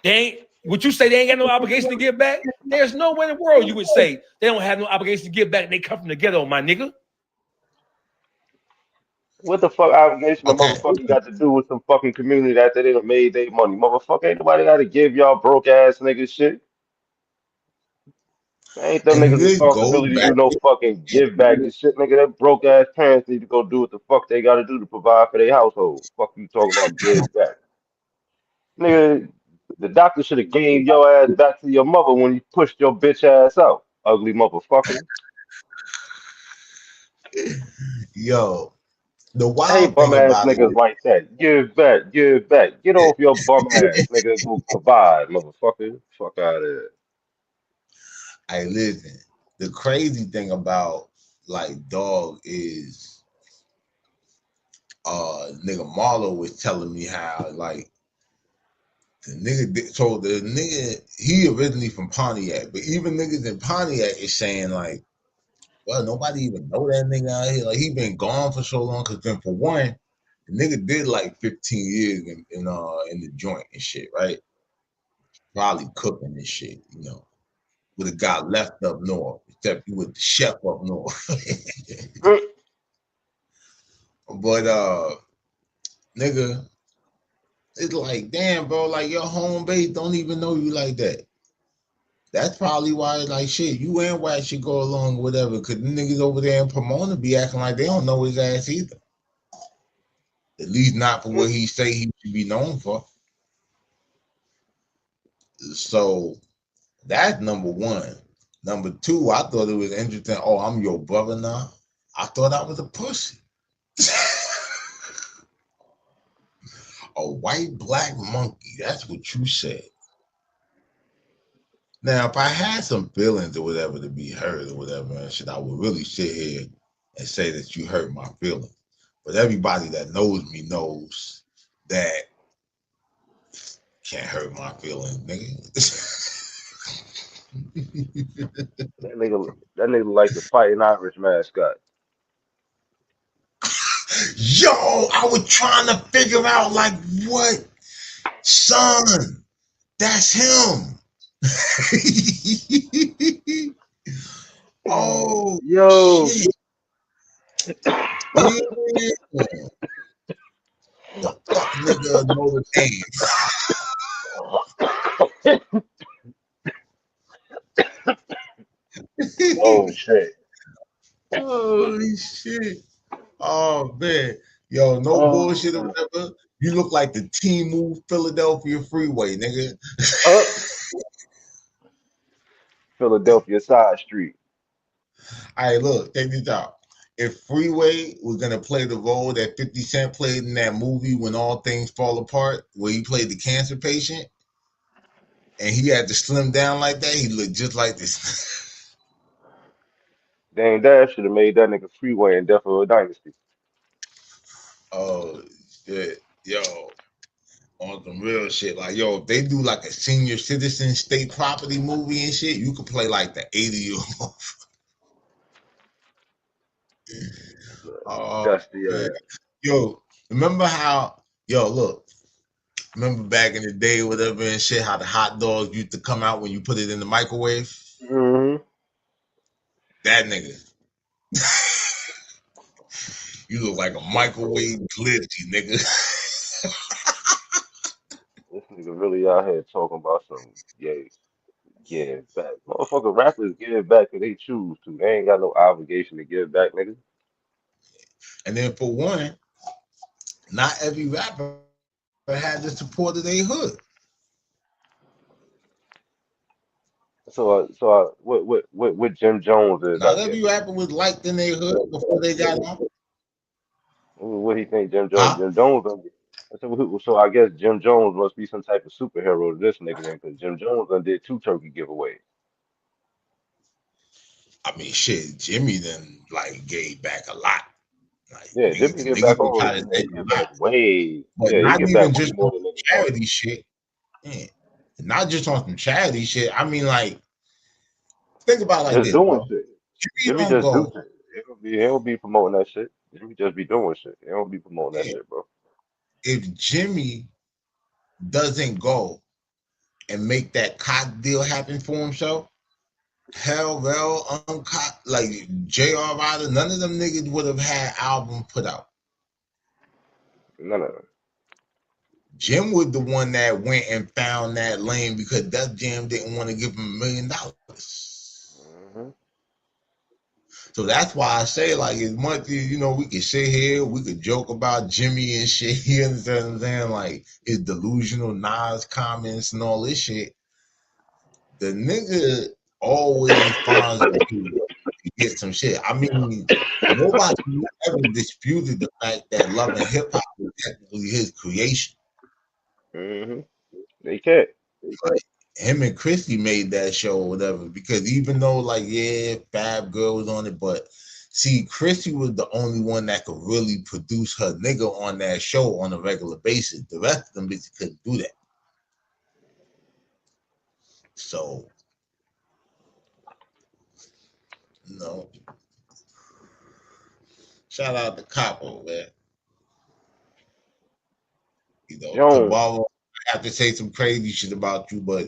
They ain't. Would you say they ain't got no obligation to give back? There's no way in the world you would say they don't have no obligation to give back. And they come from the ghetto, my nigga. What the fuck obligation the okay. motherfucker got to do with some fucking community after they done made their money? Motherfucker, ain't nobody got to give y'all broke ass niggas shit. Ain't them And niggas' this goes responsibility to back do no fucking give back and shit, nigga. Them broke ass parents need to go do what the fuck they gotta do to provide for their household. Fuck you talking about give back. Nigga, the doctor should have gave your ass back to your mother when you pushed your bitch ass out. Ugly motherfucker. yo, the I hate wild bum thing ass about it niggas is like that. Give back, give back. Get off your bum ass, nigga. Go provide, motherfucker. Fuck out of here. I listen. The crazy thing about like dog is nigga Marlo was telling me how like the nigga told the nigga he originally from Pontiac, but even niggas in Pontiac is saying like, well, nobody even know that nigga out here. Like he been gone for so long. Cause then for one, the nigga did like 15 years in the joint and shit, right? Probably cooking and shit, you know. Would have got left up north, except he was the chef up north. But nigga, it's like, damn, bro, like your home base don't even know you like that. That's probably why, like, shit, you and Wack should go along, whatever, because the niggas over there in Pomona be acting like they don't know his ass either. At least not for what he say he should be known for. So that's number one. Number two, I thought it was interesting. Oh, I'm your brother now. I thought I was a pussy. A white black monkey. That's what you said. Now, if I had some feelings or whatever to be hurt or whatever and shit, I would really sit here and say that you hurt my feelings. But everybody that knows me knows that can't hurt my feelings, nigga. That nigga like the fighting Irish mascot. Yo, I was trying to figure out like what son. That's him. Oh Yo, shit. Yeah. The fuck nigga Notre Dame. oh shit. Holy shit. Oh man, yo, no bullshit or Oh, whatever. You look like the Team Move Philadelphia Freeway, nigga. uh, Philadelphia side street. All right, look, take this out. If Freeway was gonna play the role that 50 Cent played in that movie When All Things Fall Apart, where he played the cancer patient, and he had to slim down like that, he looked just like this. Dang Dash should have made that nigga Freeway in Death of a Dynasty. Oh shit, yo, on some real shit. Like, yo, if they do like a senior citizen state property movie and shit, you could play like the 80-year-old. Oh Dusty man, yo, remember how? Yo, look, remember back in the day, whatever and shit, how the hot dogs used to come out when you put it in the microwave? hmm That nigga, you look like a microwave glitchy nigga. This nigga really out here talking about some give back. Motherfucker rappers give back if they choose to. They ain't got no obligation to give back, nigga. And then for one, not every rapper had the support of their hood. What Jim Jones is, I Not guess. every rapper was liked in their hood before they got on. What he think Jim Jones? Huh? Jim Jones. I said, so I guess Jim Jones must be some type of superhero to this nigga then, because Jim Jones done did two turkey giveaways. I mean, shit, Jimmy then like gave back a lot. Like Yeah, nigga, Jimmy the get nigga back could on. try to Jimmy say get a lot, back way. but Yeah, he not get back even way just on more than niggas thought. charity shit. Yeah. Not just on some charity shit. I mean, like, think about it like Just this, doing bro. shit. Jimmy Jimmy don't just do go, shit. He don't be promoting that shit. Jimmy just be doing shit. He don't be promoting that yeah, shit, bro. if Jimmy doesn't go and make that cot deal happen for himself, hell, well, uncot, like J.R. Ryder, none of them niggas would have had album put out. None of them. Jim was the one that went and found that lane because Def Jam didn't want to give him $1 million. hmm So that's why I say, like, as much as, we could sit here, we could joke about Jimmy and shit, you understand what I'm saying? Like, his delusional Nas comments and all this shit. The nigga always finds a way to get some shit. I mean, nobody ever disputed the fact that Love and Hip Hop was technically his creation. hmm They can't. Like, him and Christy made that show or whatever, because even though, like, yeah, Fab Girl was on it, but see, Christy was the only one that could really produce her nigga on that show on a regular basis. The rest of them bitches couldn't do that. So, you know, shout out to Capo, man. Jones. Tomorrow I have to say some crazy shit about you, but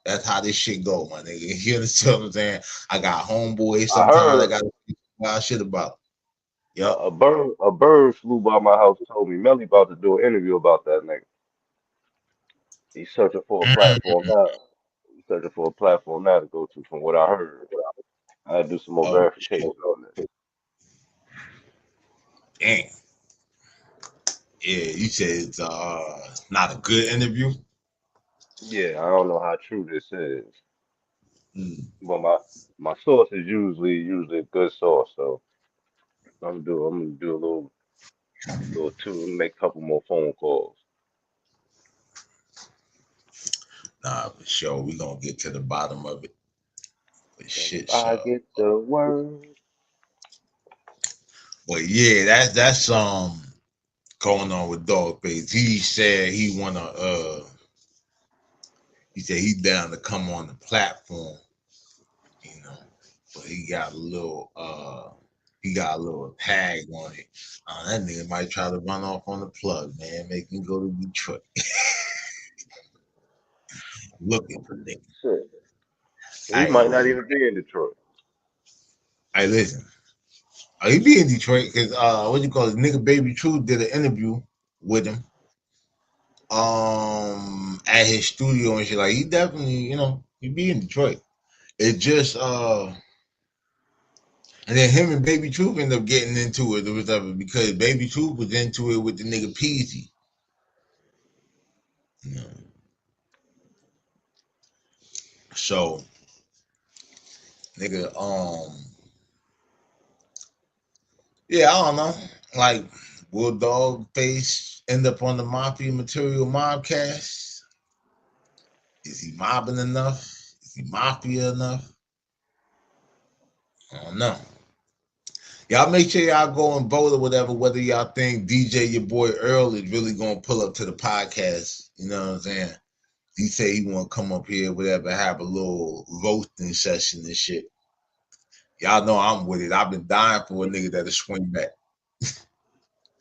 that's how this shit go, my nigga. You understand what I'm saying? I got homeboys. I Sometimes I heard got to say wild shit about them. a, Yep. a bird flew by my house. Told me Melly about to do an interview about that nigga. He's searching for a platform now. He's searching for a platform now to go to, from what I heard. I had to do some more Oh, verification on this. damn. Yeah, you said it's not a good interview. Yeah, I don't know how true this is, Mm. but my source is usually a good source. So I'm gonna do a little tune, make a couple more phone calls. Nah, for sure. We gonna get to the bottom of it. For And if shit I show. get the word, But yeah, that's going on with Dawgface. He said he said he down to come on the platform, you know. But he got a little tag on it. That nigga might try to run off on the plug, man. Make him go to Detroit. Looking for niggas. shit, he Hey, might not even be in Detroit. hey, listen. He be in Detroit because what you call it? Nigga Baby Truth did an interview with him at his studio and shit. Like, he definitely, he be in Detroit. It just And then him and Baby Truth ended up getting into it or whatever because Baby Truth was into it with the nigga Peasy. You know? So, nigga, yeah, I don't know. Like, will Dawgface end up on the Mafia Material Mobcast? Is he mobbing enough? Is he Mafia enough? I don't know. Y'all make sure y'all go and vote or whatever, whether y'all think DJ, your boy Earl, is really going to pull up to the podcast. You know what I'm saying? He say he want to come up here, whatever, have a little roasting session and shit. Y'all know I'm with it. I've been dying for a nigga that'll swing back.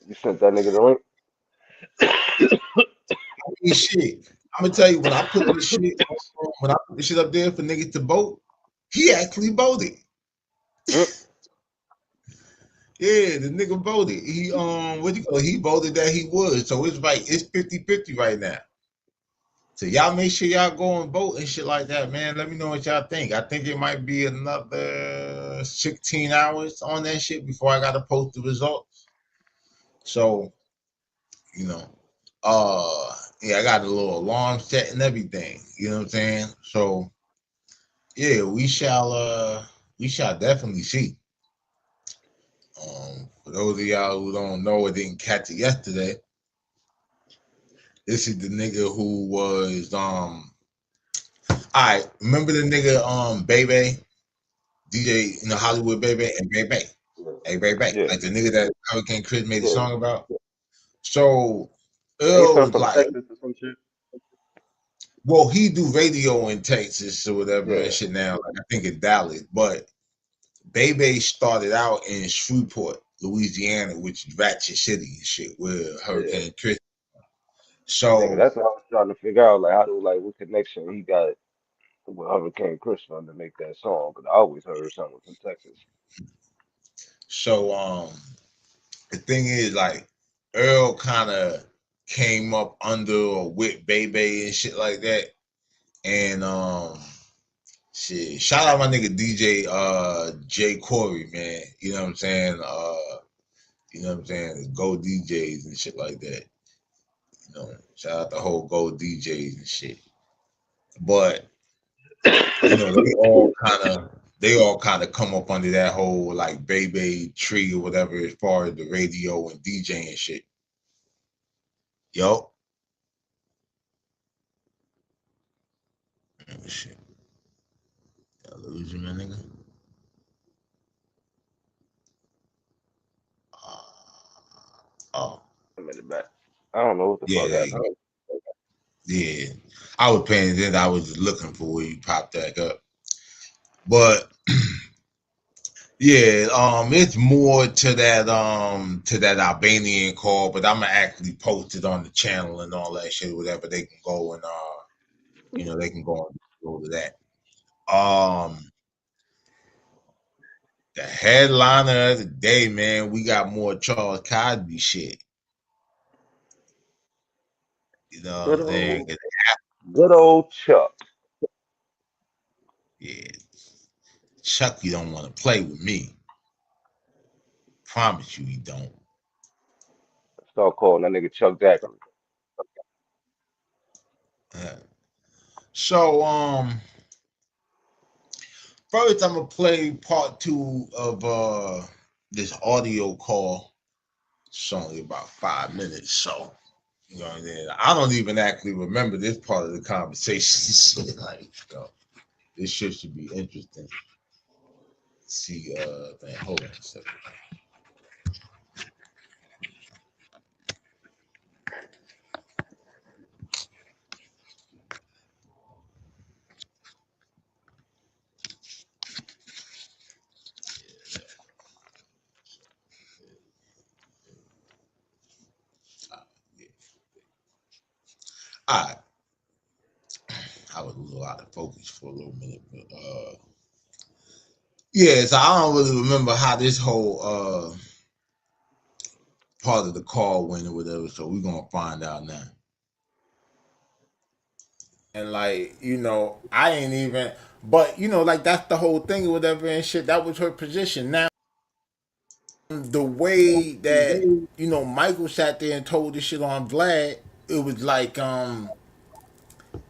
You sent that nigga the link? I mean, shit. I'm gonna tell you when I put this shit up there for niggas to vote, he actually voted. Mm. Yeah, the nigga voted. He what you call it? He voted that he would. So it's right, it's 50-50 right now. So y'all make sure y'all go and vote and shit like that, man. Let me know what y'all think. I think it might be another 16 hours on that shit before I gotta post the results. So, you know, yeah, I got a little alarm set and everything. You know what I'm saying? So yeah, we shall definitely see. For those of y'all who don't know or didn't catch it yesterday, this is the nigga who was alright, remember the nigga Bebe, DJ, you know, Hollywood Bebe and Bebe. Hey Bebe. Yeah, Like the nigga that Hurricane Chris made a yeah. song about. So Ain't Earl something was from like, Texas or some shit? well, he do radio in Texas or whatever and Yeah, shit now. Like I think in Dallas, but Bebe started out in Shreveport, Louisiana, which is Ratchet City and shit, where yeah. Hurricane Chris. Nigga, So that's what I was trying to figure out, like, how do, like, what connection he got with Hurricane Chris to make that song, because I always heard something from Texas. so the thing is like Earl kind of came up under or with Bebe and shit like that. And shit, shout out my nigga DJ J Corey, man. You know what I'm saying? You know what I'm saying? Go DJs and shit like that. You know, shout out the whole Go DJs and shit. But you know, they all kind of come up under that whole like Bebe tree or whatever as far as the radio and DJ and shit. Yo. Oh, shit. I lose you, my nigga. Oh, I'm in the back. I don't know what the yeah, fuck there you happened. go. Yeah. I was paying attention. I was looking for where you popped that up. But yeah, it's more to that Albanian call, but I'm gonna actually post it on the channel and all that shit, whatever. They can go and you know, they can go and go to that. Um, the headliner of the day, man, we got more Charles Cosby shit. You know what Good I'm saying? old, good old Chuck. Yeah, Chucky don't want to play with me. Promise you, he don't. Start calling that nigga Chuck Dackery. Uh, so first I'm gonna play part two of this audio call. It's only about 5 minutes, so you know, and I don't even actually remember this part of the conversation. Like, you know, this shit should be interesting. Let's see, man, hold on a second. Yeah. All right, I was a little out of focus for a little minute, but yeah, so I don't really remember how this whole part of the call went or whatever. So we're gonna find out now. And like, you know, I ain't even, but you know, like that's the whole thing or whatever and shit. That was her position. Now the way that Michael sat there and told this shit on Vlad, it was like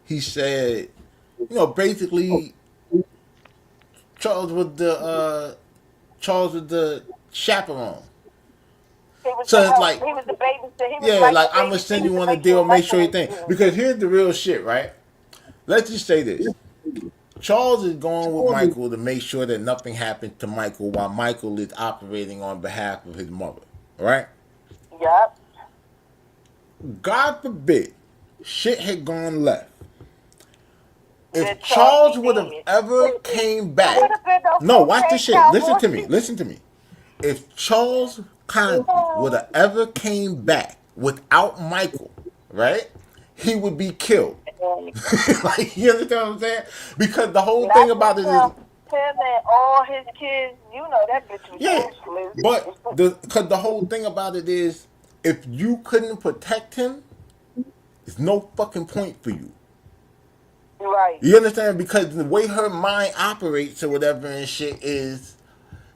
he said, basically Charles was the chaperone. He was the So it's help. like, He was the babysitter. He was yeah, like like the I'm gonna send you babysitter to on a make deal, sure make sure Michael you was think. good. Because here's the real shit, right? Let's just say this. Charles is going with Michael to make sure that nothing happens to Michael while Michael is operating on behalf of his mother. Right? Yup. God forbid shit had gone left. Then If Charles Charles be would have dead. ever came It would back. have been no No, watch this cocaine shit. Listen to me. cowboy. Listen to me. If Charles Cosby would have ever came back without Michael, right? He would be killed. Like, you understand what I'm saying? Because the whole thing Not just about it is, him. Him and all his kids. You know that bitch was yeah, ruthless. but the whole thing about it is, if you couldn't protect him, there's no fucking point for you. Right. You understand? Because the way her mind operates or whatever and shit is,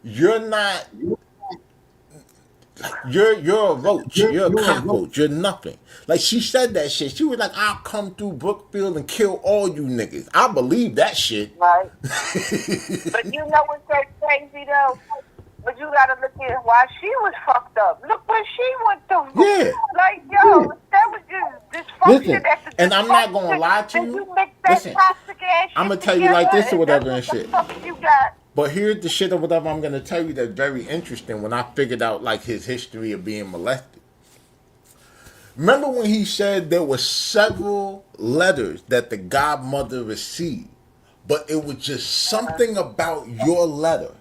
you're not like you're a roach, you're a cockroach, you're nothing. Like she said that shit. She was like, "I'll come through Brookfield and kill all you niggas." I believe that shit. Right. But you know what's so crazy though? But you gotta look at why she was fucked up. Look what she went through. Yeah. Like, yo, that was just dysfunction Listen, after and I'm not dysfunction. gonna lie to Then you. you mix that Listen, toxic ass I'm shit gonna tell you like together, this or and that's whatever and what the shit. fuck you got. But here's the shit or whatever I'm gonna tell you that's very interesting when I figured out like his history of being molested. Remember when he said there were several letters that the godmother received, but it was just something about your letter.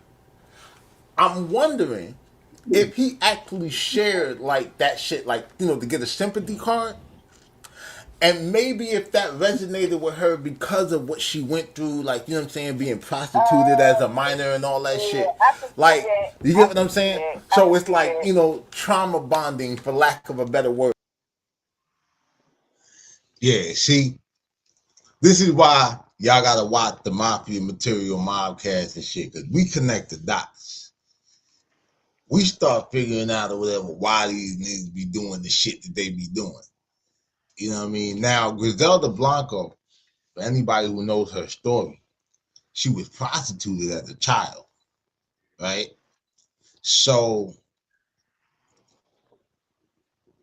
I'm wondering if he actually shared like that shit, like, to get a sympathy card. And maybe if that resonated with her because of what she went through, like, what I'm saying, being prostituted as a minor and all that Yeah, shit. I can see Like, that. you I get what can I'm see saying? that. I So can it's see like, that. trauma bonding, for lack of a better word. Yeah, see, this is why y'all gotta watch the Mafia Material Mobcast and shit, because we connect the dots. We start figuring out or whatever why these niggas be doing the shit that they be doing. You know what I mean? Now, Griselda Blanco, for anybody who knows her story, she was prostituted as a child, right? So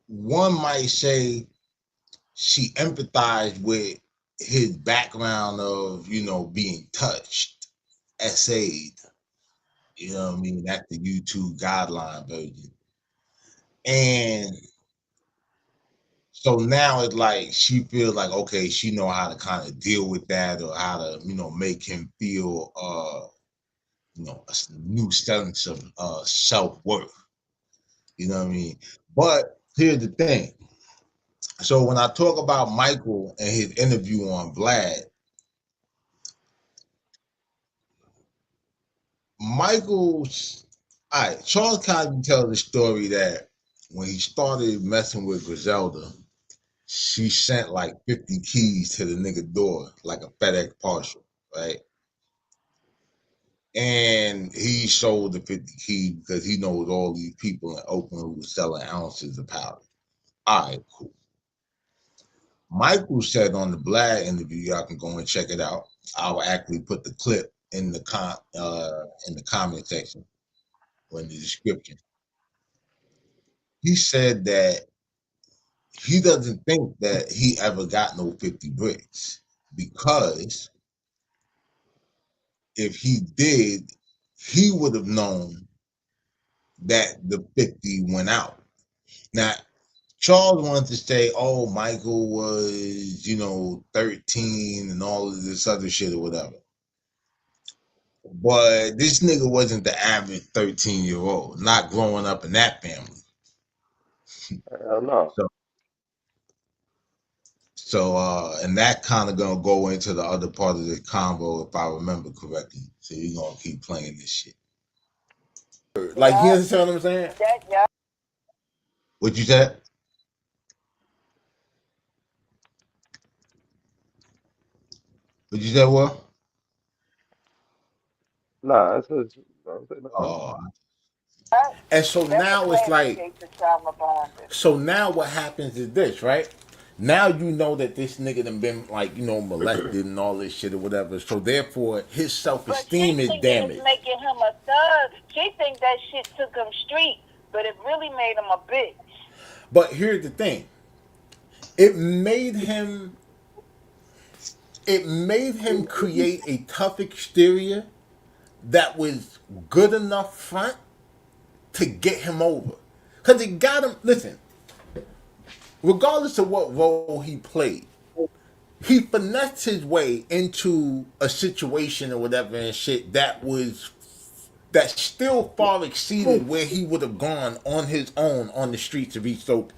one might say she empathized with his background of, being touched, essayed. You know what I mean? That's the YouTube guideline version. And so now it's like she feels like, okay, she know how to kind of deal with that, or how to, make him feel a new sense of self-worth. You know what I mean? But here's the thing. So when I talk about Michael and his interview on Vlad, Michael's all right, Charles Cosby tells the story that when he started messing with Griselda, she sent like 50 keys to the nigga door, like a FedEx parcel, right? And he sold the 50 keys because he knows all these people in Oakland who were selling ounces of powder. All right, cool. Michael said on the Vlad interview, y'all can go and check it out. I'll actually put the clip in the comment section or in the description. He said that he doesn't think that he ever got no 50 bricks, because if he did, he would have known that the 50 went out. Now, Charles wanted to say, oh, Michael was, 13 and all of this other shit or whatever. But this nigga wasn't the average 13-year-old, not growing up in that family. Hell no. So, and that kind of gonna go into the other part of the convo if I remember correctly. So you're gonna keep playing this shit. Like, you Yeah. understand what I'm saying? That, yeah. What you said? What you said? What? Nah, that's just, I don't say nothing. Oh, Right? And so That's a now it's classic like, case of trauma bonding. so now what happens is this, right? Now you know that this nigga done been like, molested and all this shit or whatever. So therefore his self But she esteem is think it's damaged. making him a thug. She think that shit took him street, but it really made him a bitch. But here's the thing. It made him create a tough exterior that was good enough front to get him over. Cause it got him, listen, regardless of what role he played, he finessed his way into a situation or whatever and shit that still far exceeded where he would have gone on his own on the streets of East Oakland.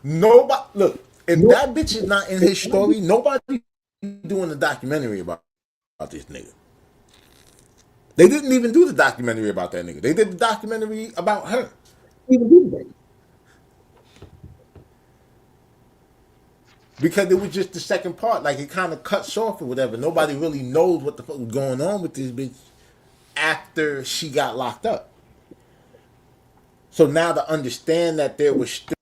Nobody look, if that bitch is not in his story, nobody doing a documentary about this nigga. They didn't even do the documentary about that nigga. They did the documentary about her. Because it was just the second part. Like it kind of cuts off or whatever. Nobody really knows what the fuck was going on with this bitch after she got locked up. So now to understand that there was still,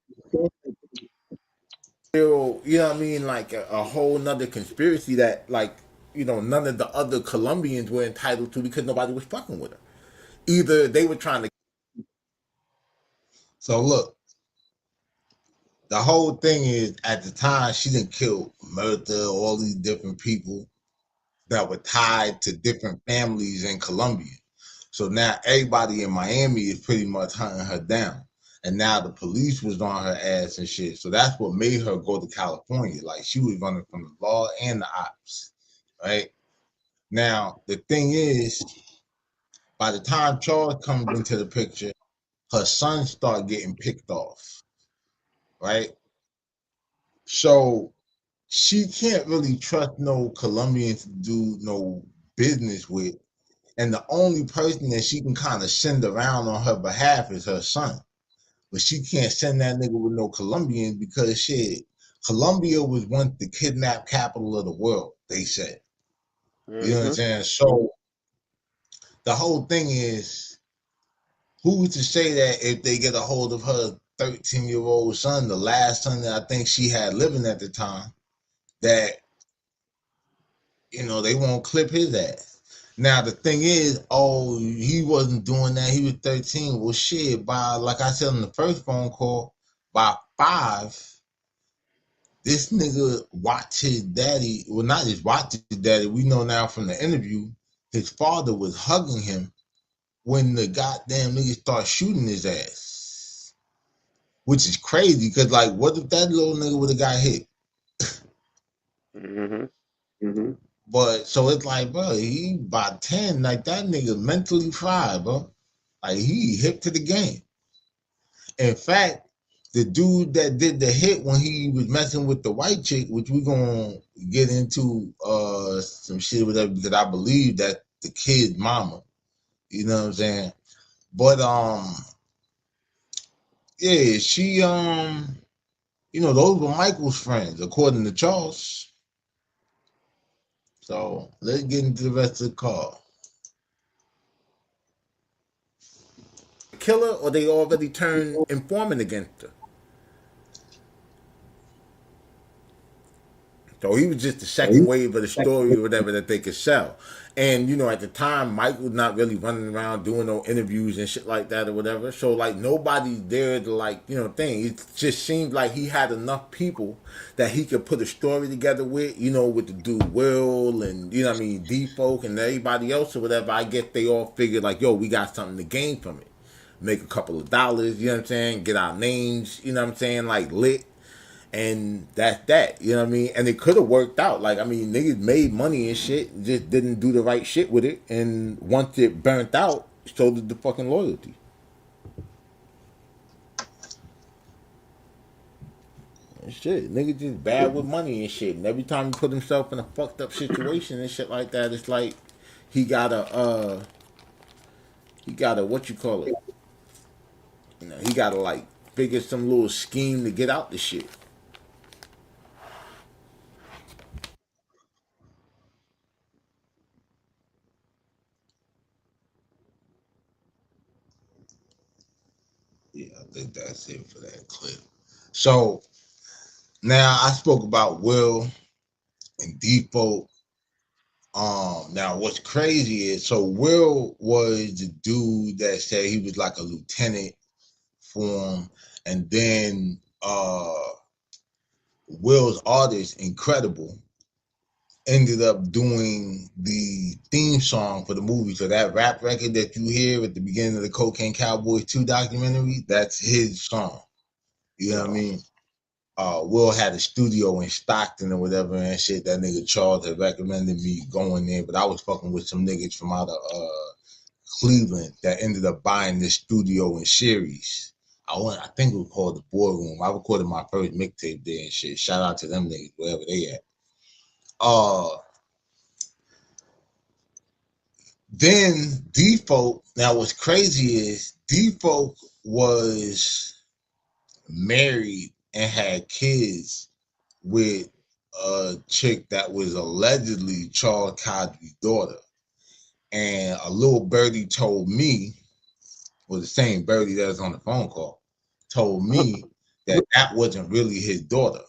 you know what I mean, like a whole nother conspiracy that like, none of the other Colombians were entitled to because nobody was fucking with her. Either they were trying to. So look, the whole thing is at the time she didn't kill, murder all these different people that were tied to different families in Colombia. So now everybody in Miami is pretty much hunting her down. And now the police was on her ass and shit. So that's what made her go to California. Like she was running from the law and the ops. Right? Now, the thing is, by the time Charles comes into the picture, her son start getting picked off. Right? So she can't really trust no Colombians to do no business with. And the only person that she can kind of send around on her behalf is her son. But she can't send that nigga with no Colombians because shit, Colombia was once the kidnap capital of the world, they said. You know what I'm Mm-hmm. saying? So the whole thing is, who's to say that if they get a hold of her 13-year-old son, the last son that I think she had living at the time, that they won't clip his ass. Now the thing is, oh, he wasn't doing that. He was 13. Well, shit. By like I said on the first phone call, by 5, this nigga watched his daddy. Well, not just watched his daddy. We know now from the interview, his father was hugging him when the goddamn nigga started shooting his ass, which is crazy. Cause like, what if that little nigga would have got hit? Mm-hmm. But so it's like, bro, he by 10, like that nigga mentally fried, bro. Like he hip to the game. In fact, the dude that did the hit when he was messing with the white chick, which we're gonna get into some shit with that because I believe that the kid's mama. You know what I'm saying? But yeah, she those were Michael's friends, according to Charles. So let's get into the rest of the call. Killer or they already turned informant against her. So he was just the second wave of the story or whatever that they could sell. And, at the time, Mike was not really running around doing no interviews and shit like that or whatever. So, like, nobody's there to, like, thing. It just seemed like he had enough people that he could put a story together with, with the dude Will and, D-Folk and everybody else or whatever. I guess they all figured, like, yo, we got something to gain from it. Make a couple of dollars, you know what I'm saying? Get our names, you know what I'm saying? Like, lit. And that's that, you know what I mean? And it could have worked out. Like, I mean, niggas made money and shit, just didn't do the right shit with it. And once it burnt out, so did the fucking loyalty. And shit, niggas just bad with money and shit. And every time he put himself in a fucked up situation and shit like that, it's like he gotta, what you call it? He gotta like figure some little scheme to get out the shit. Yeah, I think that's it for that clip. So now I spoke about Will and Default. Now what's crazy is so Will was the dude that said he was like a lieutenant for him, and then Will's artist, Incredible, ended up doing the theme song for the movie. So that rap record that you hear at the beginning of the Cocaine Cowboys 2 documentary, that's his song. You know what I mean? Will had a studio in Stockton or whatever and shit. That nigga Charles had recommended me going there, but I was fucking with some niggas from out of Cleveland that ended up buying this studio in Chares. I think it was called the Boardroom. I recorded my first mixtape there and shit. Shout out to them niggas, wherever they at. Then Default, now what's crazy is Default was married and had kids with a chick that was allegedly Charles Cosby's daughter. And a little birdie told me, well, the same birdie that was on the phone call, told me that that wasn't really his daughter.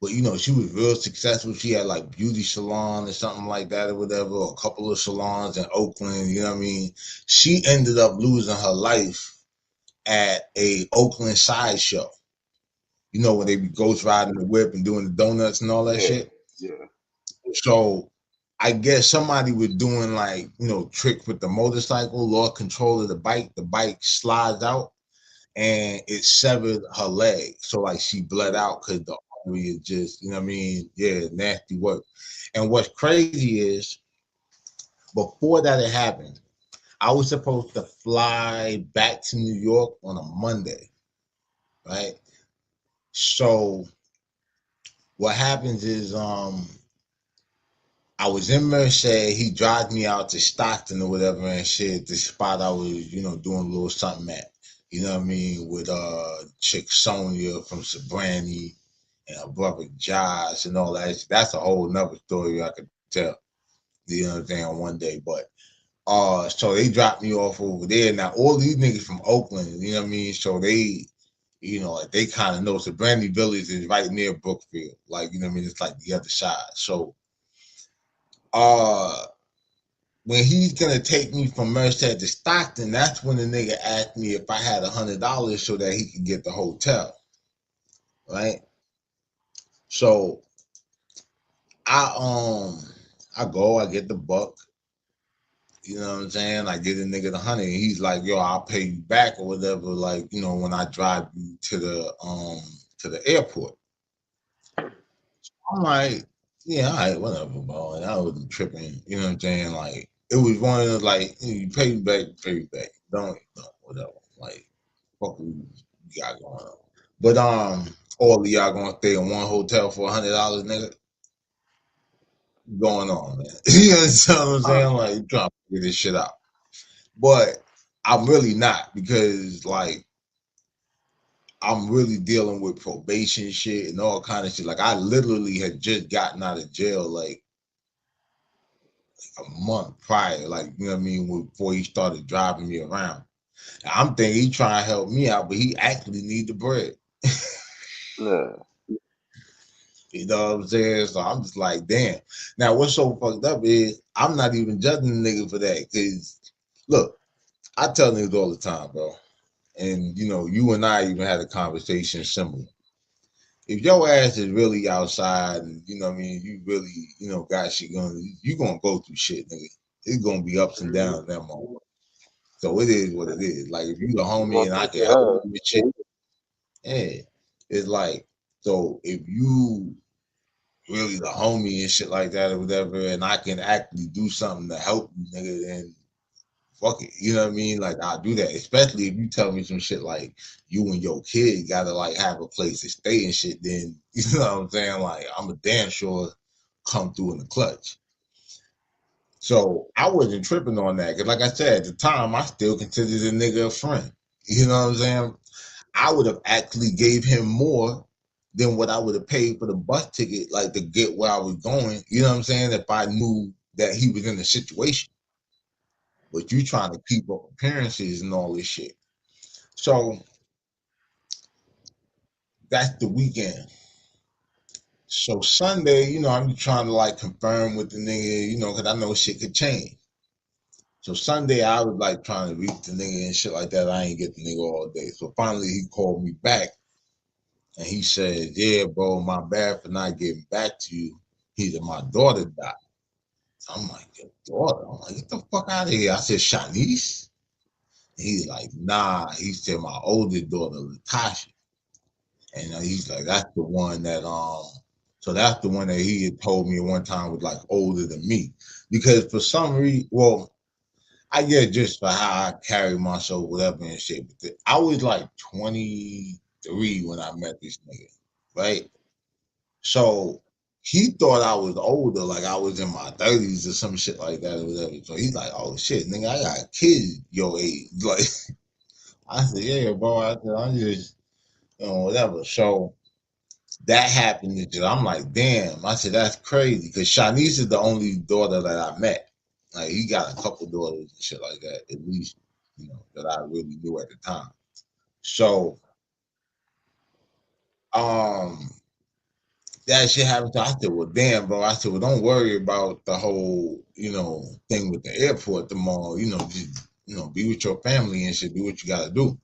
But you know, she was real successful. She had like beauty salon or something like that or whatever, or a couple of salons in Oakland, you know what I mean? She ended up losing her life at a Oakland sideshow. You know, when they be ghost riding the whip and doing the donuts and all that shit. Yeah. So I guess somebody was doing like, you know, tricks with the motorcycle, lost control of the bike slides out and it severed her leg. So like she bled out because the artery is just, you know what I mean? Yeah, nasty work. And what's crazy is before that had happened, I was supposed to fly back to New York on a Monday, right? So what happens is I was in Merced. He drives me out to Stockton or whatever and shit. The spot I was, you know, doing a little something at. You know what I mean? With chick Sonia from Sabrani and her brother Josh and all that. That's a whole nother story I could tell. You know what I'm saying? On one day, but so they dropped me off over there. Now all these niggas from Oakland, you know what I mean? So they, you know, like they kind of know. Sabrani Village is right near Brookfield. Like, you know what I mean? It's like the other side. So when he's gonna take me from Merced to Stockton, that's when the nigga asked me if I had $100 so that he could get the hotel, right? So I go, I get the buck, you know what I'm saying? I get a nigga the 100, and he's like, "Yo, I'll pay you back or whatever." Like, you know, when I drive you to the airport. I'm like, yeah, all right, whatever, bro. And I wasn't tripping, you know what I'm saying? Like, it was one of those, like, you pay me back. Don't, whatever. Like, fuck you got going on. But, all of y'all gonna stay in one hotel for $100, nigga? Going on, man. You know what I'm saying? Like, you trying to figure this shit out. But I'm really not because, like, I'm really dealing with probation shit and all kind of shit. Like I literally had just gotten out of jail like a month prior, like you know what I mean, before he started driving me around. And I'm thinking he trying to help me out, but he actually need the bread. Yeah. You know what I'm saying? So I'm just like, damn. Now what's so fucked up is I'm not even judging the nigga for that. Cause look, I tell niggas all the time, bro. And you know, you and I even had a conversation similar. If your ass is really outside and you know what I mean, you really, you know, got shit going, you gonna go through shit, nigga. It's gonna be ups and downs that moment. So it is what it is. Like if you the You homie gonna and I take can help your you with shit, yeah. It's like, so if you really the homie and shit like that or whatever, and I can actually do something to help you, nigga, then fuck it. You know what I mean? Like I'll do that. Especially if you tell me some shit like you and your kid gotta like have a place to stay and shit, then you know what I'm saying? Like I'm a damn sure come through in the clutch. So I wasn't tripping on that. Cause like I said, at the time I still considered the nigga a friend. You know what I'm saying? I would have actually gave him more than what I would have paid for the bus ticket, like to get where I was going. You know what I'm saying? If I knew that he was in the situation. But you trying to keep up appearances and all this shit. So that's the weekend. So Sunday, I'm trying to like confirm with the nigga, because I know shit could change. So Sunday, I was like trying to reach the nigga and shit like that. I ain't get the nigga all day. So finally, he called me back and he said, "Yeah, bro, my bad for not getting back to you." He said, "My daughter died." I'm like, "Your daughter?" I'm like, "Get the fuck out of here." I said, "Shanice?" He's like, "Nah." He said, "My oldest daughter, Latasha." And he's like, "That's the one that so that's the one that he had told me at one time was like older than me." Because for some reason, well, I guess just for how I carry myself, whatever and shit. But I was like 23 when I met this nigga, right? So he thought I was older, like I was in my 30s or some shit like that or whatever. So he's like, "Oh shit, nigga, I got kids your age." Like I said, "Yeah, bro." I said, "I'm just, whatever." So that happened. I'm like, "Damn." I said, "That's crazy," because Shanice is the only daughter that I met. Like he got a couple daughters and shit like that, at least, that I really knew at the time. So, um, that shit happened. So I said, "Well, damn, bro." I said, "Well, don't worry about the whole, thing with the airport tomorrow. Just, be with your family and shit. Do what you gotta do."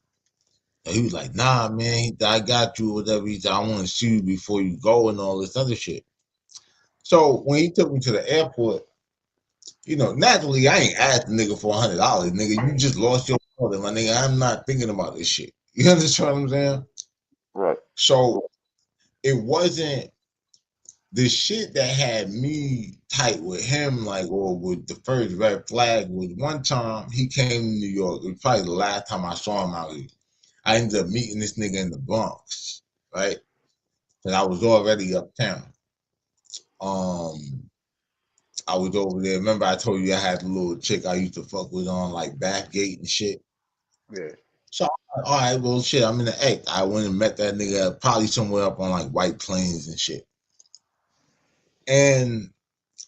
And he was like, "Nah, man. I got you. Whatever." He said, "I want to see you before you go and all this other shit." So when he took me to the airport, naturally, I ain't asked the nigga for $100. Nigga, you just lost your daughter, my nigga. I'm not thinking about this shit. You understand what I'm saying? Right. So it wasn't the shit that had me tight with him, like, or with the first red flag was one time he came to New York. It was probably the last time I saw him out here. I ended up meeting this nigga in the Bronx, right? And I was already uptown. Um, I was over there. Remember, I told you I had a little chick I used to fuck with on like Backgate and shit. Yeah. So, all right, well, shit, I'm in the act. I went and met that nigga probably somewhere up on like White Plains and shit. And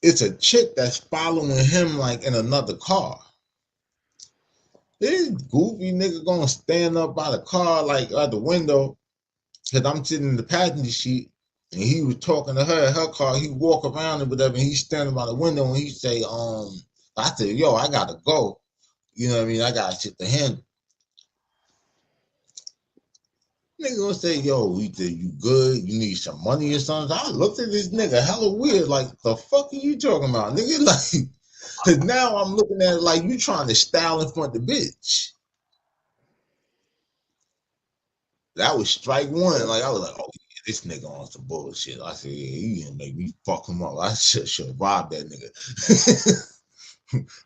it's a chick that's following him like in another car. This goofy nigga gonna stand up by the car, like at the window, because I'm sitting in the passenger seat, and he was talking to her in her car. He walk around and whatever, and he's standing by the window, and he say, I said, "Yo, I gotta go." You know what I mean? I got shit to handle. Nigga gonna say, "Yo, either you good, you need some money or something." I looked at this nigga hella weird, like, the fuck are you talking about, nigga? Like, cause now I'm looking at it like you trying to style in front of the bitch. That was strike one. Like I was like, "Oh yeah, this nigga on some bullshit." I said, "Yeah, he gonna make me fuck him up." I should have robbed that nigga.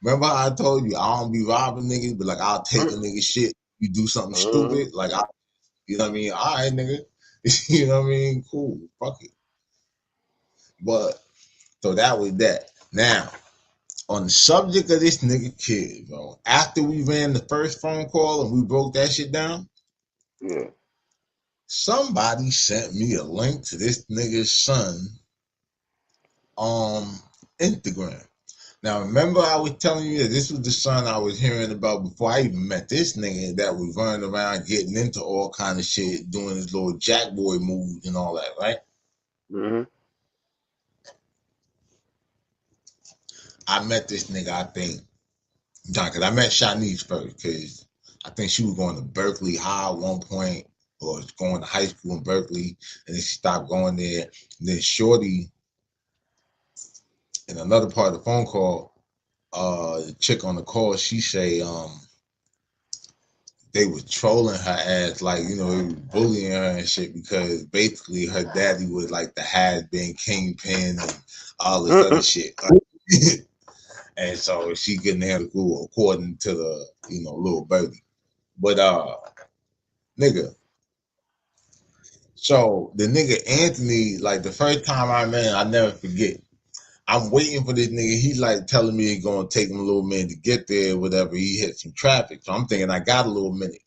Remember how I told you I don't be robbing niggas, but like I'll take a nigga shit. You do something Mm-hmm. stupid, like you know what I mean? All right, nigga. You know what I mean? Cool. Fuck it. But so that was that. Now, on the subject of this nigga kid, bro, after we ran the first phone call and we broke that shit down, Yeah. somebody sent me a link to this nigga's son on Instagram. Now, remember I was telling you that this was the son I was hearing about before I even met this nigga that was running around getting into all kind of shit, doing his little jack boy moves and all that, right? Mm-hmm. I met this nigga, I think, John, because I met Shanice first, because I think she was going to Berkeley High at one point, or going to high school in Berkeley, and then she stopped going there. And then Shorty, in another part of the phone call, the chick on the call, she say, they was trolling her ass, like, they was bullying her and shit, because basically her daddy was like the has-been kingpin and all this other shit. And so she getting there to go according to the, little birdie. But nigga, so the nigga Anthony, like the first time I met him, I never forget. I'm waiting for this nigga. He's like telling me it's gonna take him a little minute to get there, whatever. He hit some traffic. So I'm thinking I got a little minute.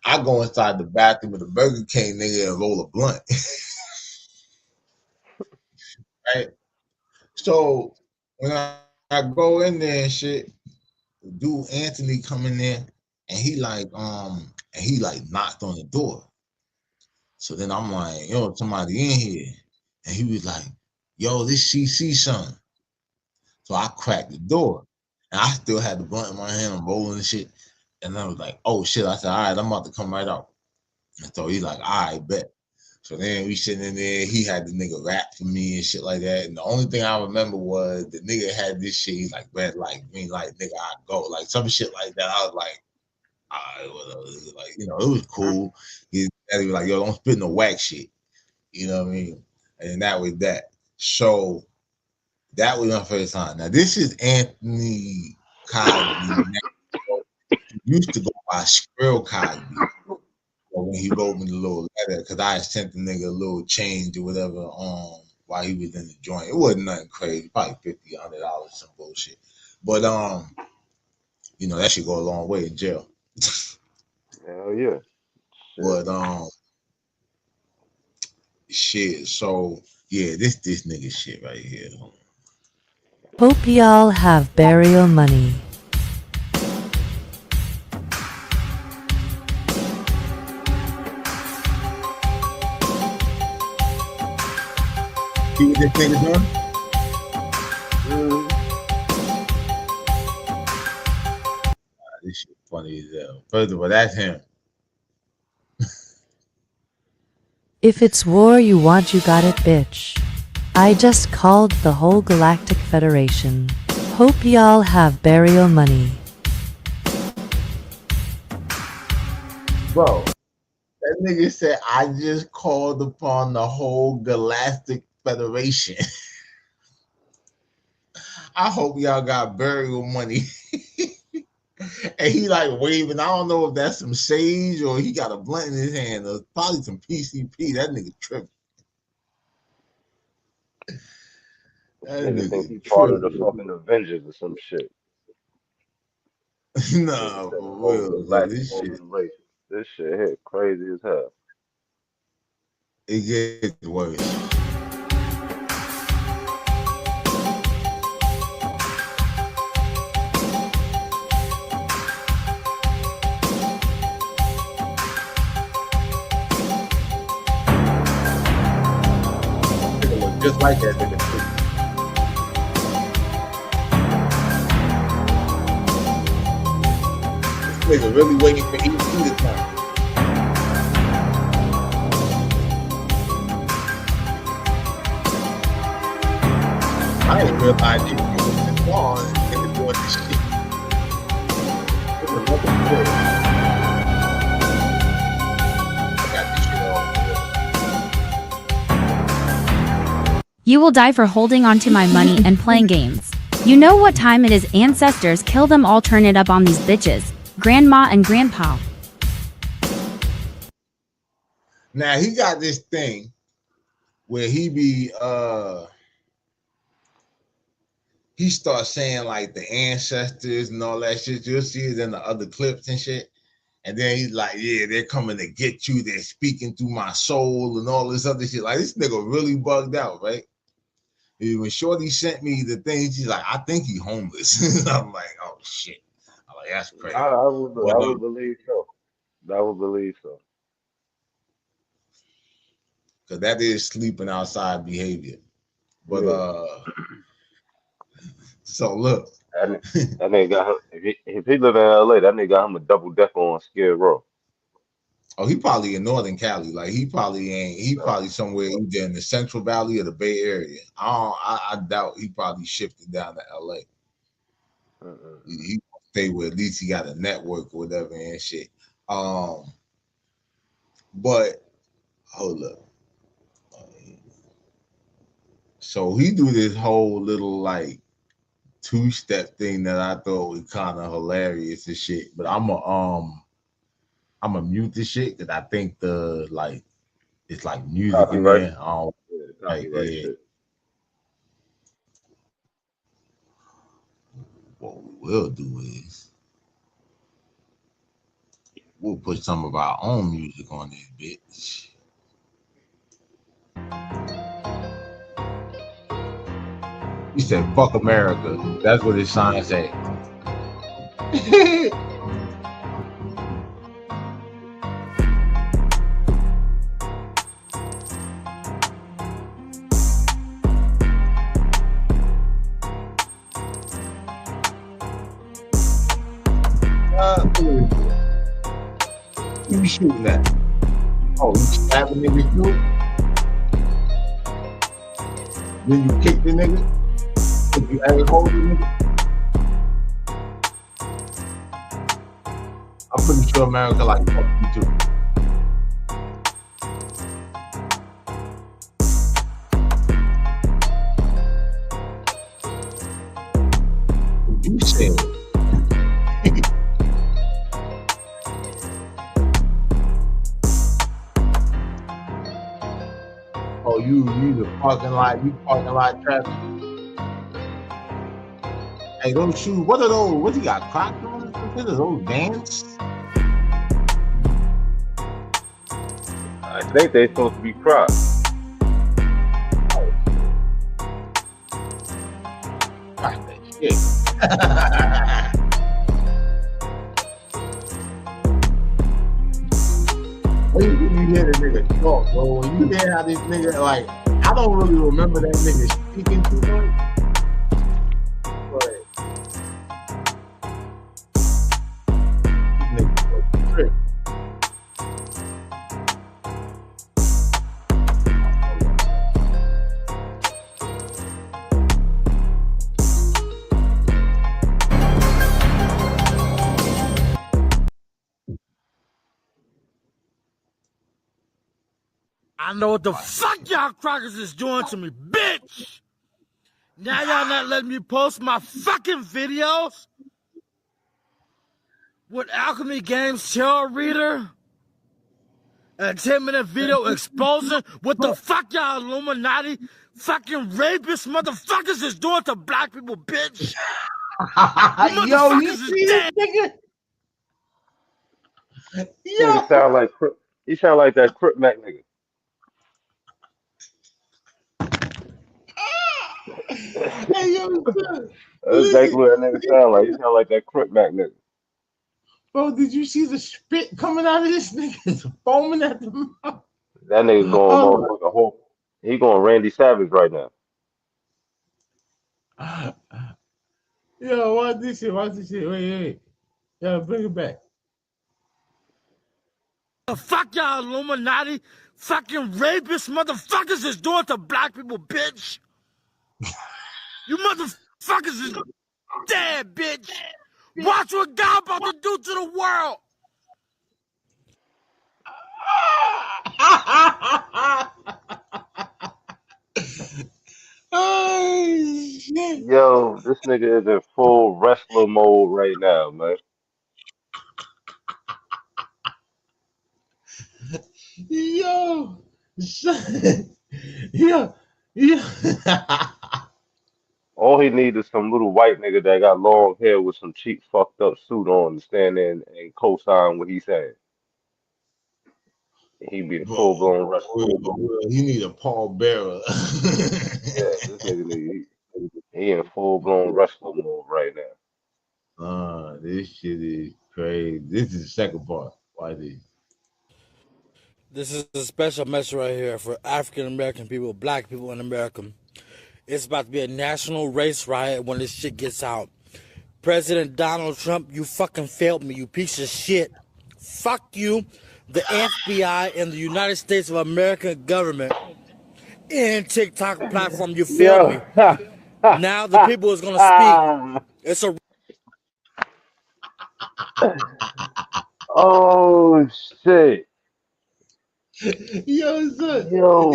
I go inside the bathroom with a Burger King nigga and roll a blunt. Right? So when I go in there and shit, dude Anthony come in there and he like knocked on the door. So then I'm like, yo, somebody in here. And he was like, yo, this CC son. So I cracked the door. And I still had the blunt in my hand, I'm rolling and shit. And I was like, oh shit. I said, all right, I'm about to come right out. And so he's like, all right, bet. So then we sitting in there, he had the nigga rap for me and shit like that. And the only thing I remember was the nigga had this shit, he's like, red light, green light, nigga, I go. Like some shit like that. I was like, all right, whatever. Like, you know, it was cool. He was like, yo, don't spit no whack shit. You know what I mean? And that was that. So that was my first time. Now this is Anthony Cosby. He used to go by Skrill Cosby. When he wrote me the little letter, because I had sent the nigga a little change or whatever while he was in the joint. It wasn't nothing crazy, probably $50, $100, some bullshit. But you know, that should go a long way in jail. Hell yeah. Shit. But shit, so yeah, this nigga shit right here. Hope y'all have burial money. See what this nigga doing? This shit funny as hell. First of all, that's him. If it's war you want, you got it, bitch. I just called the whole Galactic Federation. Hope y'all have burial money. Bro, that nigga said, I just called upon the whole Galactic Federation. I hope y'all got burial money. And he like waving. I don't know if that's some sage or he got a blunt in his hand or probably some PCP. That nigga tripping. That Nigga think he nigga part of the tripping. fucking Avengers or some shit. Nah, for real. Like, this shit, This shit hit crazy as hell. it gets worse. Just like that nigga. This nigga really waiting for ET to come. I didn't realize these niggas been gone and doing this shit. This is nothing good. I got this shit all. You will die for holding onto my money and playing games. You know what time it is, ancestors, kill them all, turn it up on these bitches. Grandma and grandpa. Now he got this thing where he be he starts saying like the ancestors and all that shit. You'll see it in the other clips and shit. And then he's like, yeah, they're coming to get you. They're speaking through my soul and all this other shit. Like, this nigga really bugged out, right? When Shorty sent me the thing, she's like, I think he homeless. I'm like, oh shit. I'm like, that's crazy. I would believe so. I would believe so. Because that is sleeping outside behavior. But so look. That nigga got him, if he live in LA, that nigga got him a double decker on Skid Row. Oh, he probably in Northern Cali. Like he probably somewhere either in the Central Valley or the Bay Area. I doubt he probably shifted down to LA. He stay where at least he got a network or whatever and shit. But hold up. So he do this whole little like two-step thing that I thought was kind of hilarious and shit. But I'm gonna mute this shit because I think it's like music Copyright. in there. Shit. What we'll do is we'll put some of our own music on this bitch. He said, fuck America. That's what his sign said. You be shooting at? Oh, you stabbing niggas too? Then you kick the nigga? If you ever hold the nigga? I'm pretty sure America like fuck you too. You said oh, you the parking lot traffic. Hey, those shoes, what are those? What you got? Crocs on? What are those Vans? I think they supposed to be Crocs. Crocs that shit. When you hear the nigga talk, bro, when you hear how this nigga, like, I don't really remember that nigga speaking too much. But this nigga was a trick. I know what the fuck y'all crackers is doing to me, bitch! Now y'all not letting me post my fucking videos? With Alchemy Games Tarot Reader? A 10-minute video exposing what the fuck y'all Illuminati fucking rapist motherfuckers is doing to black people, bitch! You Yo, you motherfuckers see is this dead! nigga? Nigga Yo, sound like he sound like that Crip Mac nigga. hey, yo, son, That's exactly what that nigga listen, sound like. He sound like that Crip Mac nigga. bro, did you see the spit coming out of this nigga? It's foaming at the mouth. That nigga going Oh, motherfucking whole. He going Randy Savage right now. yo, watch this shit, wait. Yo, bring it back. The fuck y'all Illuminati fucking rapist motherfuckers is doing to black people, bitch! You motherfuckers is dead, bitch! Watch what God about to do to the world! Oh, shit. Yo, this nigga is in full wrestler mode right now, man. Yo, son. Yo. All he need is some little white nigga that got long hair with some cheap fucked up suit on to stand there and co-sign what he said. He'd be the full Bro, blown wrestler. he need a pallbearer. Yeah, this nigga he in full blown wrestler mode right now. This shit is crazy. This is the second part. Why this? This is a special message right here for African American people, black people in America. It's about to be a national race riot when this shit gets out. President Donald Trump, you fucking failed me, you piece of shit. Fuck you, the FBI and the United States of America government and TikTok platform, you failed me. Yo. Now the people is gonna speak. It's a Oh shit. Yo, son. Yo.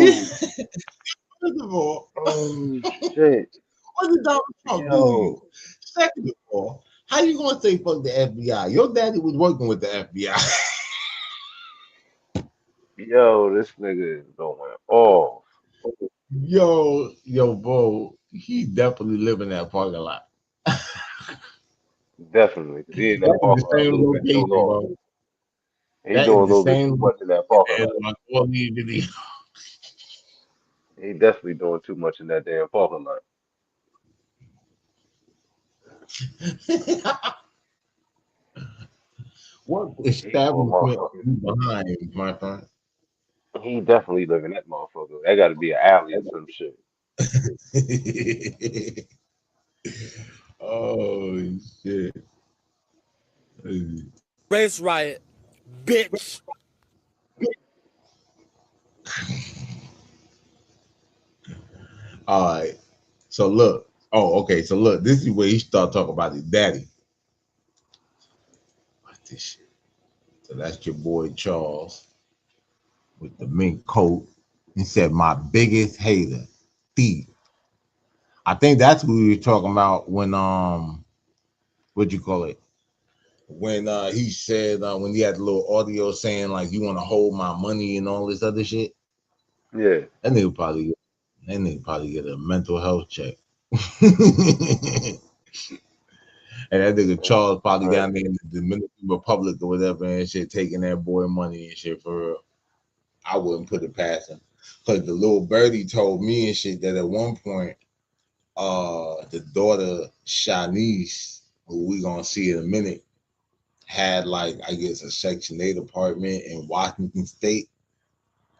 First of all, Oh shit. what did Donald Trump do to you? Yo. Second of all, how you gonna say fuck the FBI? Your daddy was working with the FBI. Yo, this nigga is going off. Yo, bro, he definitely live in that parking lot. Definitely. 'Cause he in that That is the parking lot a same little bit too location, long. bro. He That doing is a the little bit too same much in that parking as lot. my quality video. He definitely doing too much in that damn parking lot. What He doing establishment are motherfucking. you behind, my friend? He definitely living that motherfucker. That got to be an alley or some shit. Oh shit! Race riot, bitch. All right. So look. Oh, okay. So look, this is where he start talking about his daddy. What's this shit? So that's your boy Charles with the mink coat. He said, "My biggest hater, thief." I think that's what we were talking about when what you call it? When he said when he had a little audio saying like you want to hold my money and all this other shit. Yeah. That nigga probably get a mental health check. And that nigga Charles probably Right. down there in the Dominican Republic or whatever and shit, taking that boy money and shit for real. I wouldn't put it past him. Cause the little birdie told me and shit that at one point, the daughter Shanice, who we gonna see in a minute, had like I guess a Section 8 apartment in Washington State,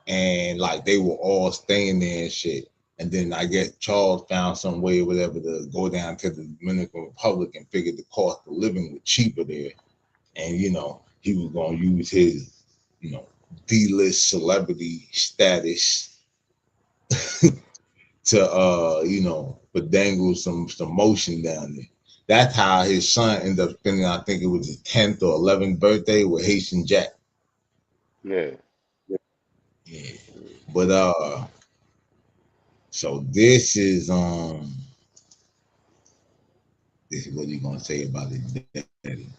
and like they were all staying there and shit. And then I guess Charles found some way or whatever to go down to the Dominican Republic and figured the cost of living was cheaper there. And you know, he was gonna use his, you know, D-list celebrity status to you know, dangle some motion down there. That's how his son ended up spending, I think it was his 10th or 11th birthday with Haitian Jack. Yeah. Yeah. But so this is what he gonna say about his daddy.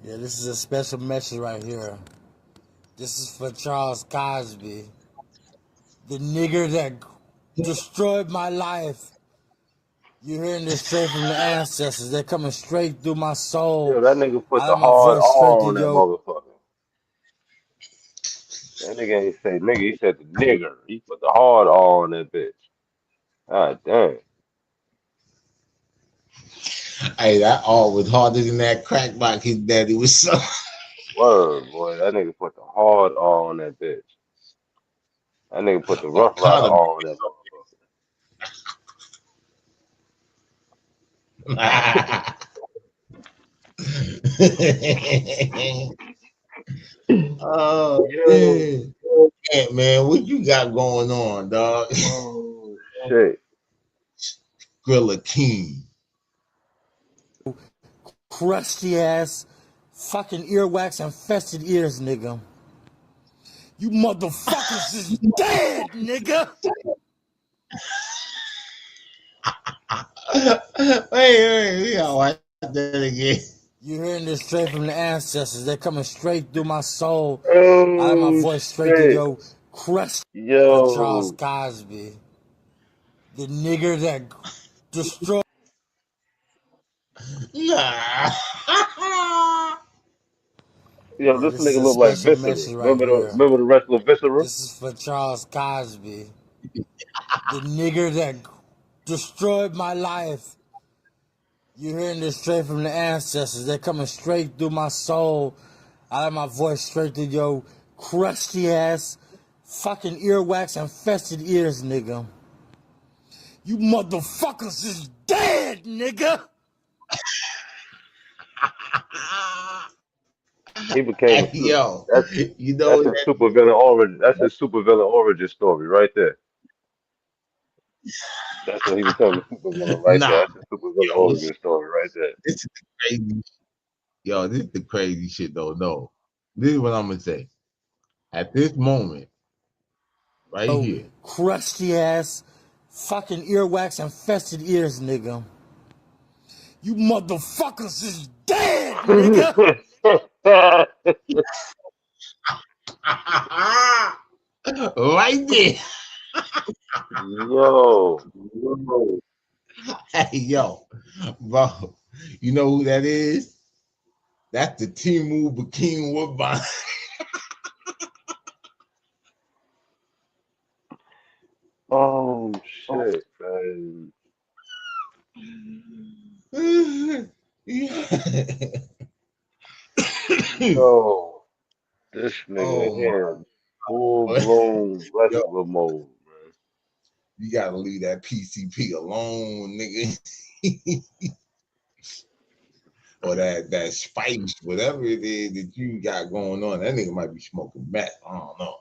Yeah, this is a special message right here. This is for Chares Cosby, the nigger that destroyed my life. You're hearing this straight from the ancestors. They're coming straight through my soul. Yo, that nigga put I the have my hard voice straight R to on that your. motherfucker. That nigga ain't say nigga, he said the nigger. He put the hard R on that bitch. God damn. Hey, that all was harder than that crack rock his daddy was so. Word, boy. That nigga put the hard R on that bitch. That nigga put the All rough rider kind of. R on that motherfucker. Oh Yo. man. Hey, man, what you got going on, dog? Oh shit. Grilla King. Crusty ass, fucking earwax infested ears, nigga. You motherfuckers is dead, nigga. Wait, we gotta watch that again. You're hearing this straight from the ancestors. They're coming straight through my soul. I have my Oh voice straight to shit. your crusty for Chares Yo. Cosby, the nigger that destroyed. Nah. Yo, Yeah, this this is nigga a look like special Viscera. message right Remember here. the wrestler Viscera? This is for Chares Cosby, the nigger that destroyed my life. You're hearing this straight from the ancestors. They're coming straight through my soul. I have my voice straight to your crusty ass, fucking earwax infested ears, nigga. You motherfuckers is dead, nigga. He became Hey, a super. yo, That's you know that's what his supervillain origin. That's his supervillain origin story right there. That's when he became a supervillain right there. nah, That's his supervillain yo, origin story right there. this is the crazy. Yo, this is the crazy shit though. No, this is what I'm gonna say. At this moment, right Oh, here, crusty ass, fucking earwax infested ears, nigga. You motherfuckers is dead, nigga. right there. Yo, Hey, yo, bro, you know who that is? That's the Timu Bakim Woodbine. oh shit, man. Yo, this nigga Oh my here, full God. blown Yo, wrestler mode, man. you gotta leave that PCP alone, nigga. or that spice, whatever it is that you got going on. That nigga might be smoking meth. I don't know.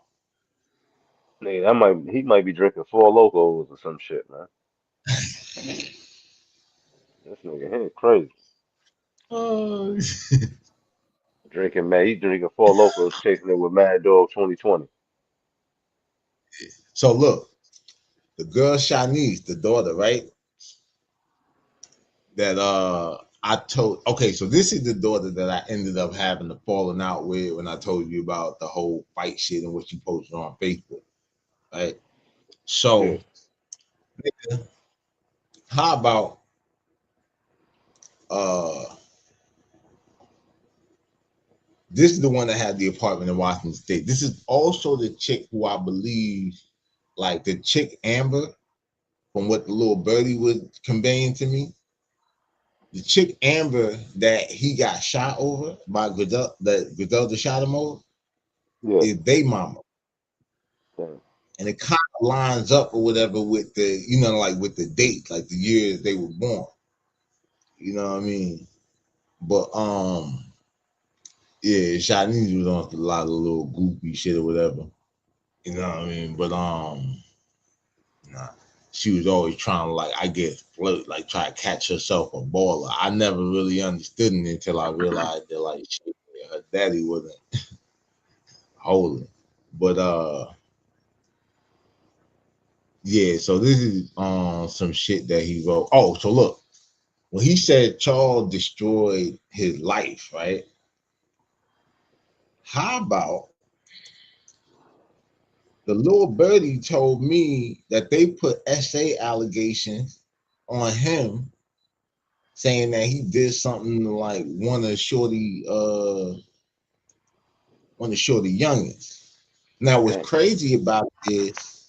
Nigga, he might be drinking Four Locos or some shit, man. This nigga here crazy. Oh, He drinking Four Locos, chasing it with Mad Dog 2020. so look, the girl Shanice, the daughter, right? That I told, okay, so this is the daughter that I ended up having a falling out with when I told you about the whole fight shit and what you posted on Facebook, right? Yeah, So how about uh this is the one that had the apartment in Washington State. This is also the chick who I believe, like the chick Amber, from what the little birdie was conveying to me. The chick Amber that he got shot over by Griselda, that Griselda shot him over, yeah, is they mama. damn. And it kind of lines up or whatever with the, like with the date, like the year they were born. You know what I mean? But yeah, Shanice was on a lot of little goofy shit or whatever. You know what I mean? But nah, she was always trying to, like, I guess, flirt, like try to catch herself a baller. I never really understood it until I realized that, like, shit, her daddy wasn't holding. But yeah, so this is some shit that he wrote. Oh, so look, when he said Charles destroyed his life, right? How about the little birdie told me that they put SA allegations on him saying that he did something like one of Shorty youngins. Now what's Damn. crazy about it is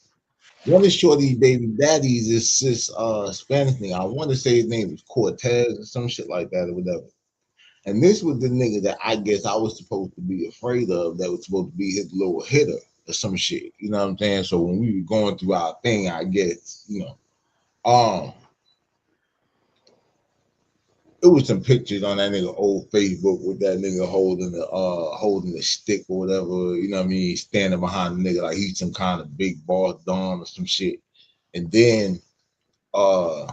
one of Shorty baby daddies is this Spanish nigga. I want to say his name was Cortez or some shit like that or whatever. And this was the nigga that I guess I was supposed to be afraid of, that was supposed to be his little hitter or some shit. You know what I'm saying? So when we were going through our thing, I guess, it was some pictures on that nigga old Facebook with that nigga holding the stick or whatever, you know what I mean, standing behind the nigga like he's some kind of big boss don or some shit. And then uh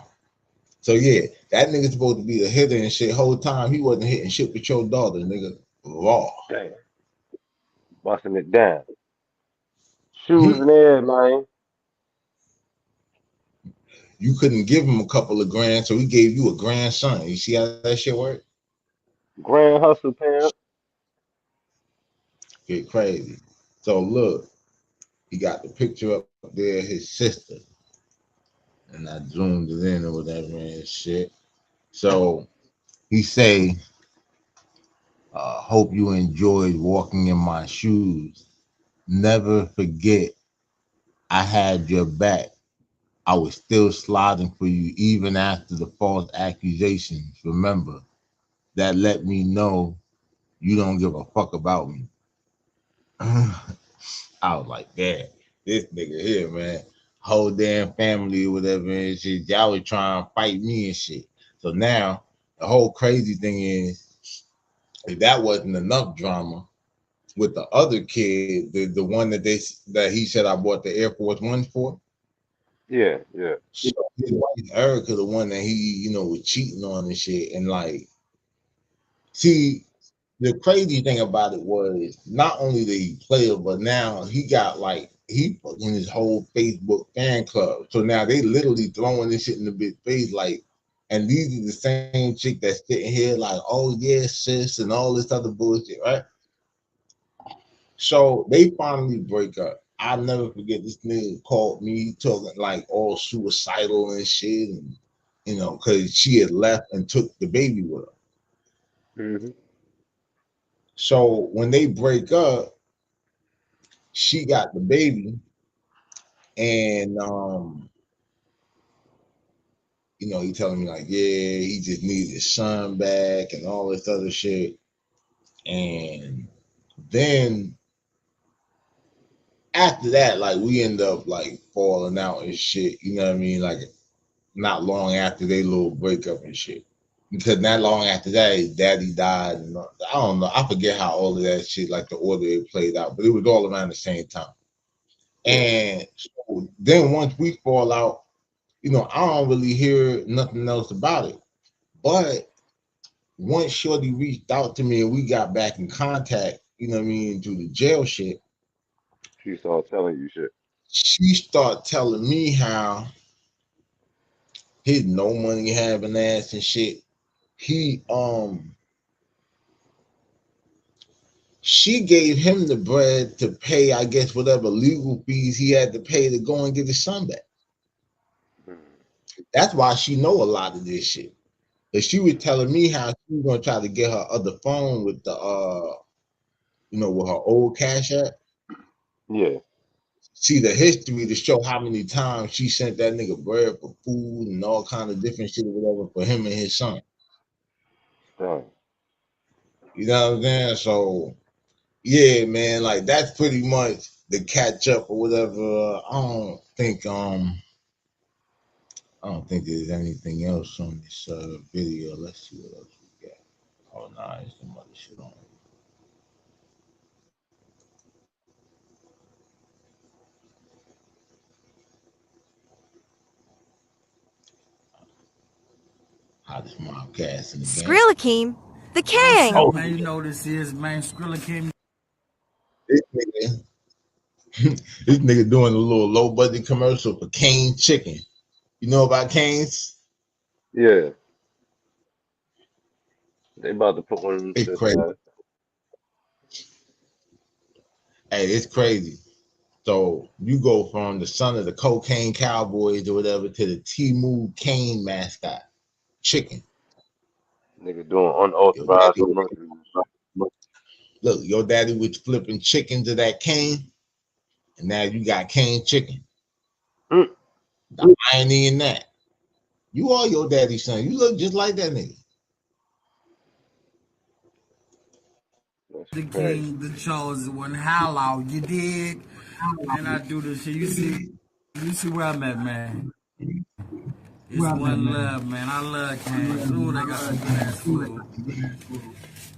so yeah, that nigga's supposed to be the hitter and shit. Whole time he wasn't hitting shit with your daughter, nigga. Raw. Damn. Busting it down. Shoes in the air, man. You couldn't give him a couple of grand, so he gave you a grandson. You see how that shit work? Grand hustle, pimp. Get crazy. So look, he got the picture up there, his sister, and I zoomed it in or whatever and shit. So he say, hope you enjoyed walking in my shoes. Never forget I had your back. I was still sliding for you even after the false accusations. Remember, that let me know you don't give a fuck about me. I was like, damn, this nigga here, man. Whole damn family or whatever and shit. Y'all was trying to fight me and shit. So now the whole crazy thing is, if that wasn't enough drama with the other kid, the one that he said I bought the Air Force One for. Yeah, yeah. So his wife Erica, the one that he, was cheating on and shit. And like, see, the crazy thing about it was not only did he play it, but now he got like he fucking his whole Facebook fan club. So now they literally throwing this shit in the big face, like, and these are the same chick that's sitting here like, oh yeah, sis, and all this other bullshit, right? So they finally break up. I'll never forget this nigga called me talking like all suicidal and shit, and because she had left and took the baby with her. Mm-hmm. So when they break up, she got the baby, and he telling me like, yeah, he just needs his son back and all this other shit. And then after that, like we end up like falling out and shit, you know what I mean? Like not long after they little breakup and shit. Because not long after that, his daddy died. And I don't know. I forget how all of that shit, like the order it played out, but it was all around the same time. Yeah. And so then once we fall out, I don't really hear nothing else about it. But once Shorty reached out to me and we got back in contact, through the jail shit, She started telling you shit. she started telling me how his no money having ass and shit. She gave him the bread to pay, I guess, whatever legal fees he had to pay to go and get his son back. Mm. That's why she know a lot of this shit. But she was telling me how she was gonna try to get her other phone with the with her old cash app. Yeah. See the history to show how many times she sent that nigga bread for food and all kind of different shit or whatever for him and his son. Dang. You know what I'm saying? So yeah, man, like that's pretty much the catch up or whatever. I don't think there's anything else on this video. Let's see what else we got. Oh nah, there's some other shit on it. Hottest mobcast in the game. Skrillakeem, the king. Oh, man, you know this is, man. Skrillakeem. This nigga, this nigga doing a little low budget commercial for Cane Chicken. You know about Cane's? Yeah. They about to put one of them It's shits crazy. out. Hey, it's crazy. So you go from the son of the cocaine cowboys or whatever to the Timu Kane mascot, chicken. Nigga doing Your unauthorized daddy, commercials. look, your daddy was flipping chicken to that cane, and now you got cane chicken. Mm. The irony in that. You are your daddy's son. You look just like that nigga. That's The crazy. king, the chosen one. Hello, you dig? Man, I do this shit. You see where I'm at, man. It's one love, man. I love Canes. Ooh, they got some good ass food.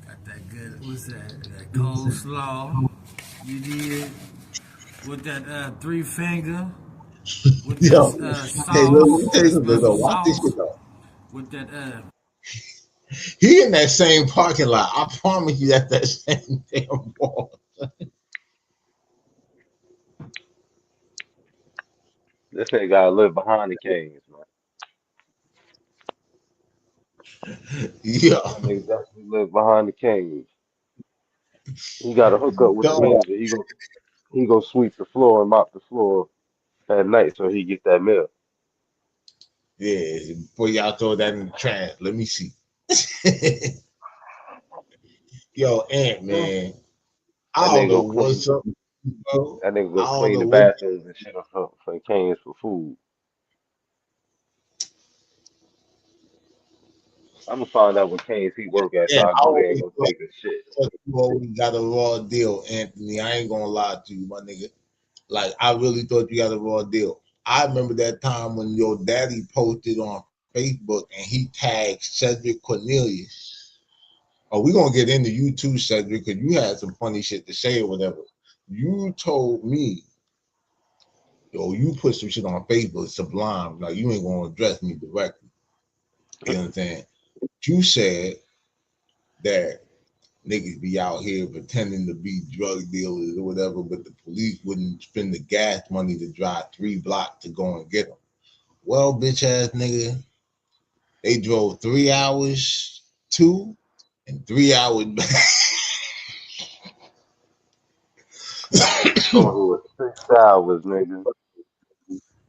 Got that good, what's that? That coleslaw. You did. With that three finger. With Yo, that hey, look, let sauce. me tell That you something. special Though. Watch this sauce. shit though. With that He in that same parking lot. I promise you that's that same damn wall. This nigga gotta live behind the canes, man. Yeah. That nigga definitely live behind the canes. He got to hook up with the Dog. manager. He go sweep the floor and mop the floor at night so he get that meal. Yeah, before y'all throw that in the trash, let me see. Yo, Ant, man, That I don't nigga know go clean. what's up, bro. That nigga I go don't clean know the what. bathrooms and shit for the canes for food. I'm gonna find out what canes he work at so Yeah, I I go there and always go thought take a shit. you always got a raw deal, Anthony. I ain't gonna lie to you, my nigga. Like, I really thought you got a raw deal. I remember that time when your daddy posted on Facebook and he tagged Cedric Cornelius. Oh, we're gonna get into you too, Cedric, because you had some funny shit to say or whatever. You told me, yo, you put some shit on Facebook, Sublime. Like, you ain't gonna address me directly. You know what I'm saying? You said that niggas be out here pretending to be drug dealers or whatever, but the police wouldn't spend the gas money to drive 3 blocks to go and get them. Well, bitch ass nigga, they drove 3 hours to and 3 hours back. Oh, it was 6 hours, nigga.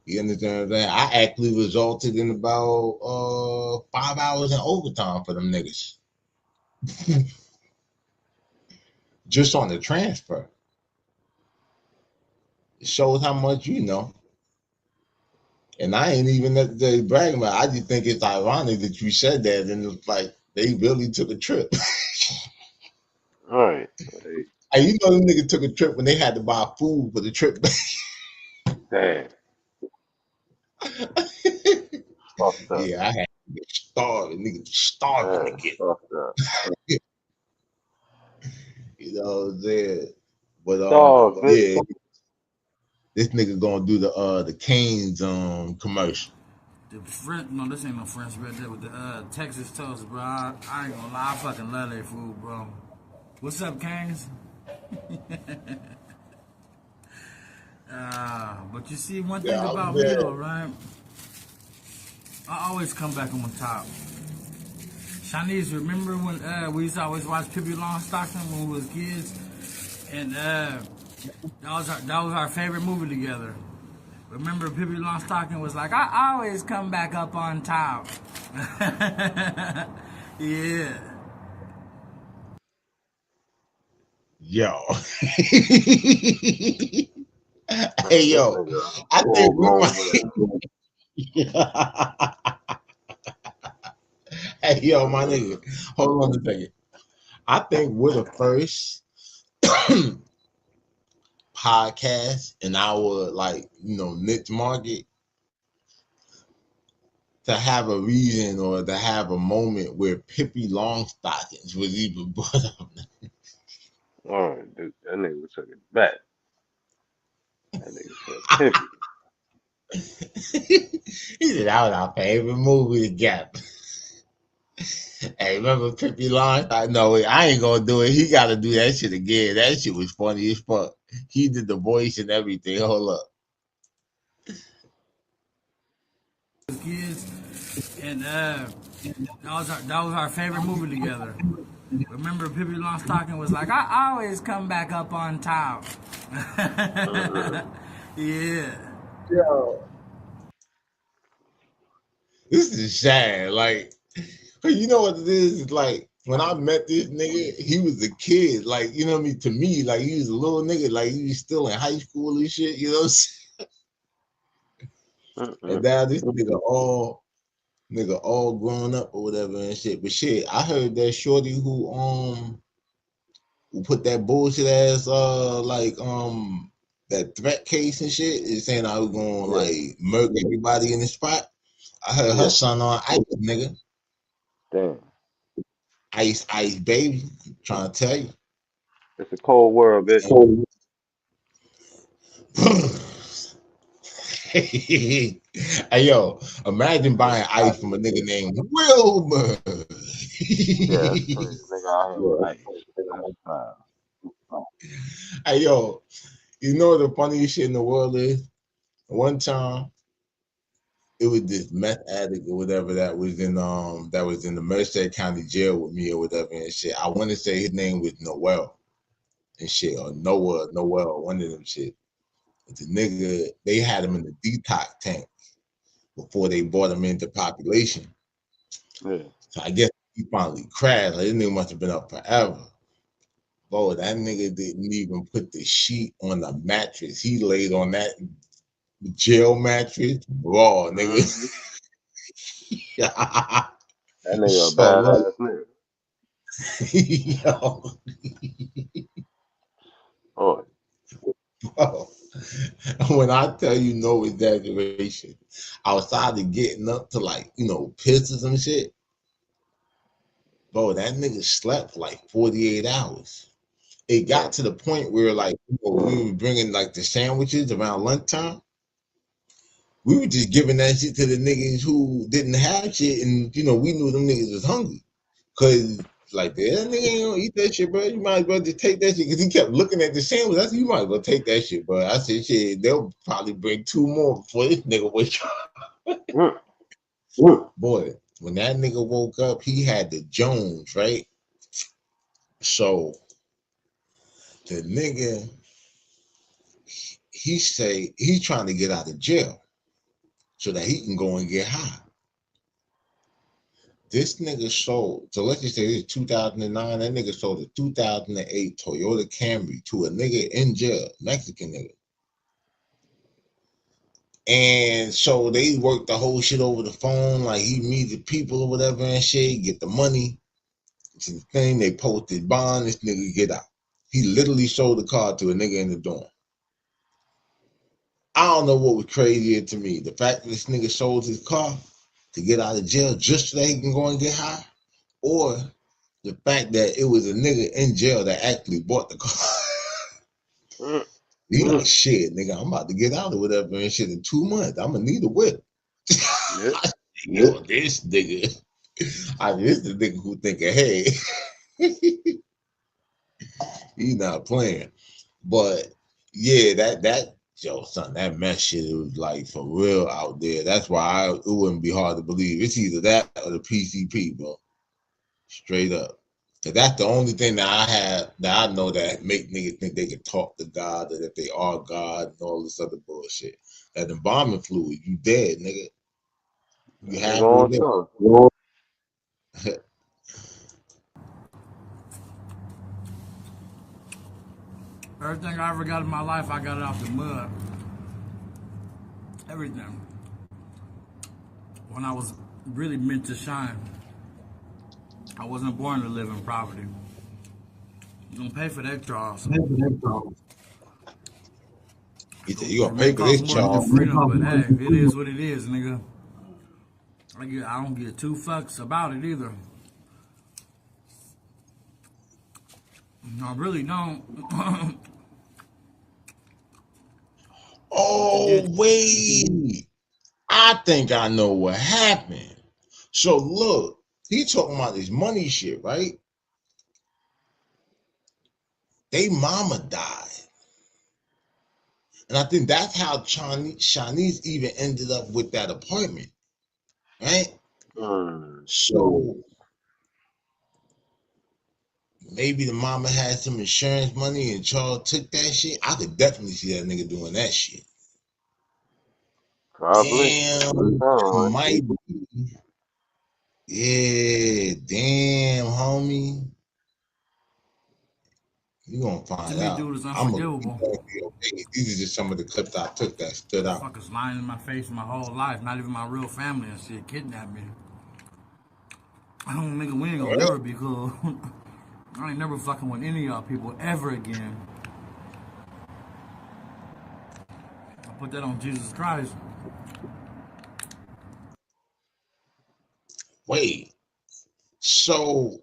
You understand what I'm saying? I actually resulted in about 5 hours in overtime for them niggas. Just on the transfer. It shows how much you know. And I ain't even necessarily bragging about it. I just think it's ironic that you said that and it's like they really took a trip. All right. Hey, And you know them niggas took a trip when they had to buy food for the trip. damn. Fucked up. Yeah, I had to get starving. Niggas starving to Yeah, get. fucked up. You know what I'm saying? But Dawgface. yeah, this nigga gonna do the Canes commercial. The French, no, this ain't no French right there with the Texas toast, bro. I ain't gonna lie, I fucking love that food, bro. What's up, Canes? But you see, one thing Yeah, about me though, right? I always come back on top. Shanice, remember when we used to always watch Pippi Longstocking when we was kids, and that was our favorite movie together. Remember, Pippi Longstocking was like, I always come back up on top. Yeah. Yo. Man, Hey this yo, nigga I full think we blown might. Hey yo, my nigga, hold on a second. I think we're the first podcast in our niche market to have a reason or to have a moment where Pippi Longstockings was even brought up. Alright, dude, that nigga took it back. That nigga said Pippi. He said that was our favorite movie together. Hey, remember Pippi Longstocking? No, I ain't gonna do it. He gotta do that shit again. That shit was funny as fuck. He did the voice and everything. Hold up. Kids, and that was our favorite movie together. Remember, Pippi Longstocking was like, I always come back up on top. Yeah. Yo. This is sad. Like, you know what it is? It's like when I met this nigga, he was a kid. Like, you know what I mean? To me, like he was a little nigga, like he was still in high school and shit, you know what I'm saying? And now this nigga all grown up or whatever and shit. But shit, I heard that shorty who put that bullshit ass that threat case and shit is saying I was gonna like murder everybody in the spot. I heard her son on ice, nigga. Damn. Ice baby. I'm trying to tell you. It's a cold world, bitch. Hey yo, imagine buying ice from a nigga named Wilbur. Yeah, that's crazy. Nigga out here with ice. That's fine. Hey yo, you know the funniest shit in the world is? One time it was this meth addict or whatever that was in the Merced County jail with me or whatever and shit. I want to say his name was Noel and shit, or Noel, one of them shit. The nigga, they had him in the detox tank before they brought him into population. Yeah. So I guess he finally crashed. Like, this nigga must have been up forever. Bro, that nigga didn't even put the sheet on the mattress. He laid on that jail mattress raw, nigga. That nigga a So, badass nigga. yo, Oh, bro, when I tell you no exaggeration, outside of getting up to like, piss or some shit, bro, that nigga slept for like 48 hours. It got to the point where like we were bringing like the sandwiches around lunchtime. We were just giving that shit to the niggas who didn't have shit, and we knew them niggas was hungry. Cause like that nigga ain't gonna eat that shit, bro. You might as well just take that shit. Cause he kept looking at the sandwich. I said, you might as well take that shit, bro. I said, shit, they'll probably bring 2 more before this nigga wake up. Boy, when that nigga woke up, he had the Jones, right? So the nigga, he say he's trying to get out of jail so that he can go and get high. This nigga sold, so let's just say this is 2009, that nigga sold a 2008 Toyota Camry to a nigga in jail, Mexican nigga. And so they worked the whole shit over the phone, like he meet the people or whatever and shit, get the money. It's the thing, they posted bond, this nigga get out. He literally sold the car to a nigga in the dorm. I don't know what was crazier to me, the fact that this nigga sold his car to get out of jail just so that he can go and get high, or the fact that it was a nigga in jail that actually bought the car. He like, shit, nigga, I'm about to get out or whatever and shit in 2 months. I'm gonna need a whip. Yo, this nigga. This the nigga who think ahead. He not playing. But yeah, that yo, son, that mess shit, it was like for real out there. That's why it wouldn't be hard to believe. It's either that or the PCP, bro. Straight up. Cause that's the only thing that I have that I know that make niggas think they can talk to God or that they are God and all this other bullshit. That embalming fluid, you dead, nigga. You halfway there. Everything I ever got in my life, I got it out the mud. Everything. When I was really meant to shine, I wasn't born to live in poverty. You gonna pay for that, Charles. He said, you gonna pay for this, Charles. Freedom, but hey, it is what it is, nigga. I don't get 2 fucks about it either. I really don't. Oh, wait. I think I know what happened. So look, he talking about this money shit, right? They mama died. And I think that's how Shanice even ended up with that apartment, right? So maybe the mama had some insurance money and Charles took that shit. I could definitely see that nigga doing that shit. Probably. Damn, might be. Yeah, damn, homie. You gonna find out. Dude is unforgivable. These are just some of the clips I took that stood out. Fuckers lying in my face my whole life, not even my real family and shit, kidnapped me. I don't nigga, we ain't gonna never be cool. I ain't never fucking with any of y'all people ever again. I put that on Jesus Christ. Wait, so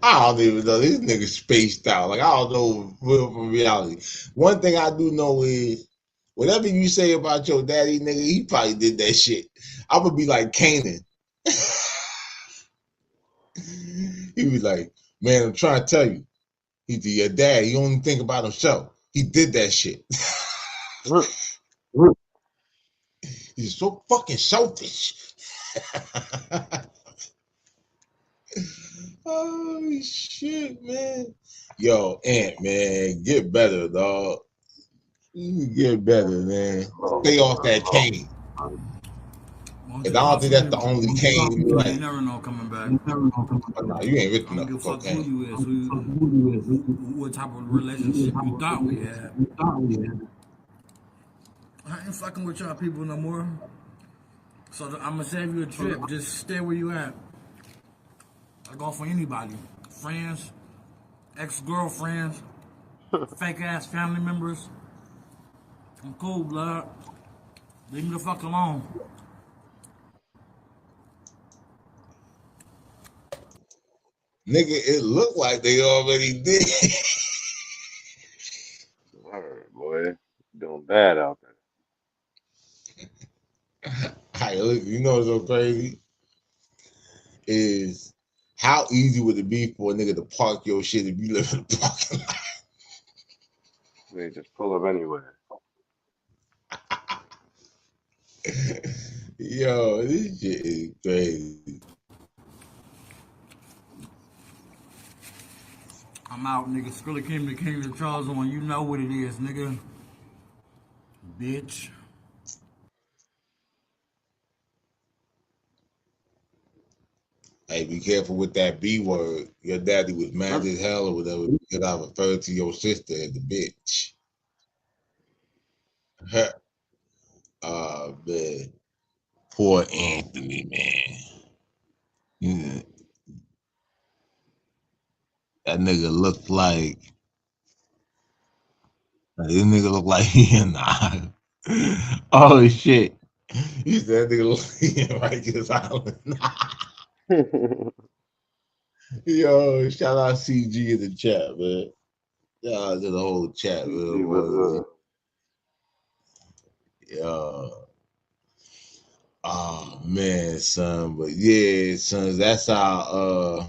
I don't even know. This nigga spaced out. Like, I don't know real from reality. One thing I do know is whatever you say about your daddy, nigga, he probably did that shit. I would be like Canaan. He was like, man, I'm trying to tell you. He's your dad. He only think about himself. He did that shit. He's so fucking selfish. Oh shit, man. Yo, Ant, man, get better, dog. You get better, man. Stay off that cane. Cause I don't think that's the only cane you like. You never know coming back. Oh, no, you ain't rich enough for cocaine. Who you is, what type of relationship you thought we had. I ain't fucking with y'all people no more. So I'm gonna save you a trip. Just stay where you at. I go for anybody. Friends, ex-girlfriends, fake ass family members. I'm cool, blood. Leave me the fuck alone. Nigga, it looked like they already did. Alright, boy. Doing bad out there. Hey, look, you know what's so crazy? Is how easy would it be for a nigga to park your shit if you live in the parking lot? They just pull up anywhere. Yo, this shit is crazy. I'm out, nigga. Skrilla came to King of Charles on. You know what it is, nigga. Bitch. Hey, be careful with that B word. Your daddy was mad as hell or whatever because I referred to your sister as the bitch. Man. Poor Anthony, man. Yeah. That nigga looked like this nigga look like he in the Oh shit. He said that nigga in Rikers Island. Yo, shout out CG in the chat, man. Shout out to the whole chat, CG man. was Yo. Oh man, son. But yeah, son, that's our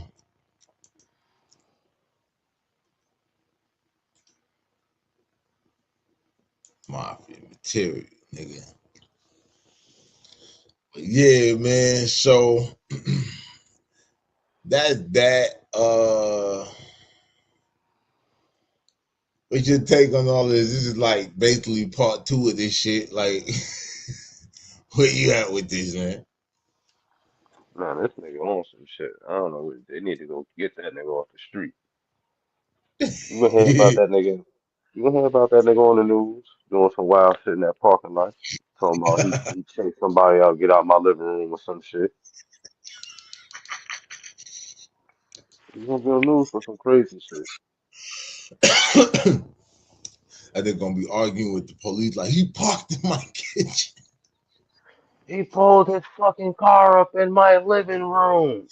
Mafia material, nigga. But yeah, man. So that what's your take on all this? This is like basically part two of this shit. Like where you at with this, man? man, this nigga on some shit. I don't know. They need to go get that nigga off the street. You gonna hear about that nigga? You gonna hear about that nigga on the news doing some wild shit in that parking lot? Talking about he chased somebody out, get out my living room or some shit. You gonna be on the news for some crazy shit. And they're gonna be arguing with the police like he parked in my kitchen. He pulled his fucking car up in my living room.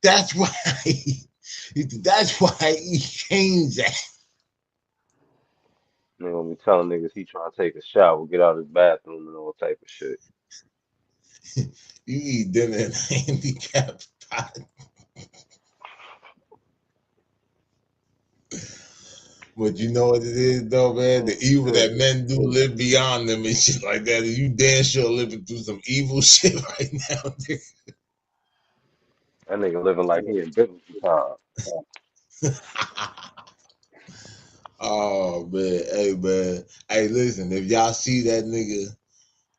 That's why that's why he changed that. They gonna be telling niggas he trying to take a shower, get out his bathroom and all type of shit. You eat dinner in a handicapped spot. But you know what it is though, man? The evil that men do live beyond them and shit like that. And you damn sure living through some evil shit right now, nigga. That nigga living like he in biblical time. Oh man, hey man. Hey, listen, if y'all see that nigga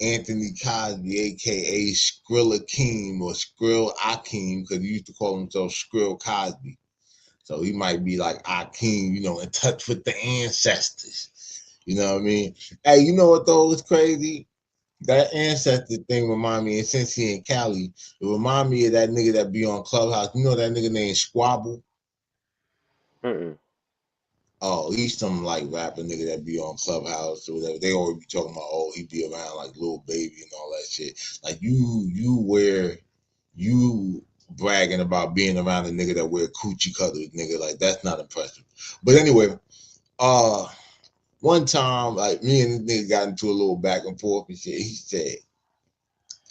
Anthony Cosby, aka Skrill Akeem or Skrill Akeem, because he used to call himself Skrill Cosby. So he might be like Akeem, you know, in touch with the ancestors. You know what I mean? Hey, you know what though? It's crazy. That ancestor thing remind me, and since he in Cali, it remind me of that nigga that be on Clubhouse. You know that nigga named Squabble? Mm-mm. Oh, he's some like rapper nigga that be on Clubhouse or whatever. They always be talking about, oh, he be around like Lil Baby and all that shit. Like you bragging about being around a nigga that wear coochie cutters, nigga. Like that's not impressive. But anyway, one time, like me and this nigga got into a little back and forth and shit. He said,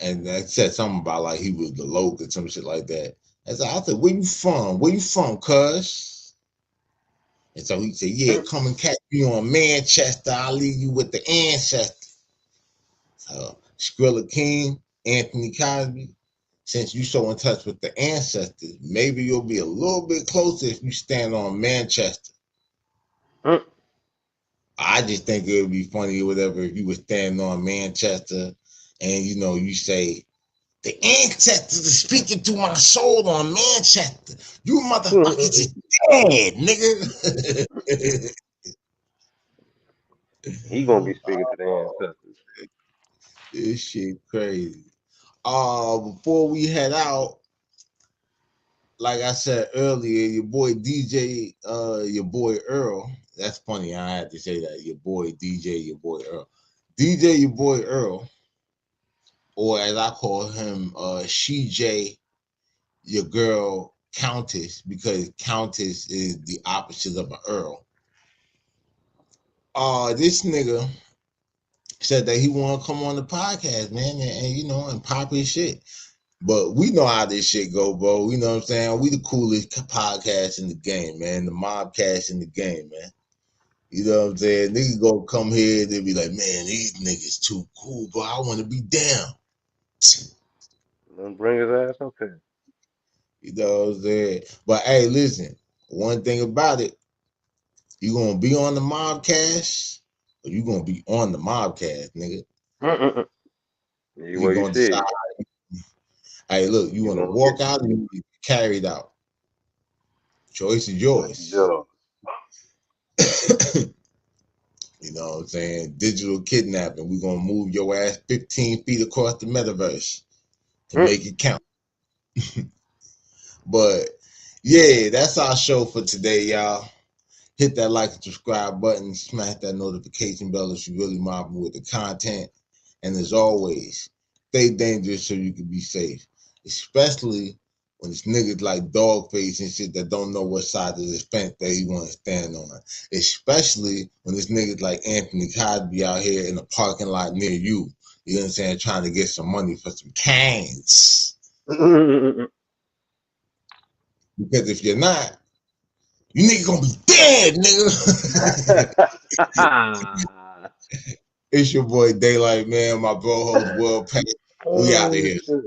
and I said something about like he was the local or some shit like that. I said, where you from? Where you from, cuz? And so he said, yeah, come and catch me on Manchester. I'll leave you with the ancestors. So Skrilla King, Anthony Cosby, since you so in touch with the ancestors, maybe you'll be a little bit closer if you stand on Manchester. I just think it would be funny or whatever if you were standing on Manchester and you know you say the ancestors are speaking to my soul on Manchester. You motherfuckers is dead, nigga. He gonna be speaking to the ancestors. This shit crazy. Before we head out, like I said earlier, your boy DJ, your boy Earl. That's funny. I had to say that. Your boy DJ, your boy Earl. DJ, your boy Earl, or as I call him, She J, your girl Countess, because Countess is the opposite of an Earl. This nigga said that he want to come on the podcast, man, and you know, and pop his shit. But we know how this shit go, bro. You know what I'm saying? We the coolest podcast in the game, man. The mobcast in the game, man. You know what I'm saying? Niggas go come here, they be like, man, these niggas too cool, bro. I want to be down. Don't bring his ass up here. You know what I'm saying? But hey, listen, one thing about it, you gonna be on the mobcast, or you gonna be on the mobcast, nigga. You Well, you gonna see decide. it. Hey, look, you You wanna gonna get walk out or you carried out? Choice is yours. Joe. You know what I'm saying? Digital kidnapping. We're gonna move your ass 15 feet across the metaverse to make it count. But yeah, that's our show for today, y'all. Hit that like and subscribe button, smash that notification bell if you really mobbing with the content. And as always, stay dangerous so you can be safe. Especially when it's niggas like Dawgface and shit that don't know what side of the fence that he want to stand on. Especially when it's niggas like Anthony Cosby out here in the parking lot near you. You know what I'm saying? Trying to get some money for some cans. Because if you're not, you niggas gonna be dead, nigga. It's your boy Daaight, man. My bro host World Pack. We out of here. Shit.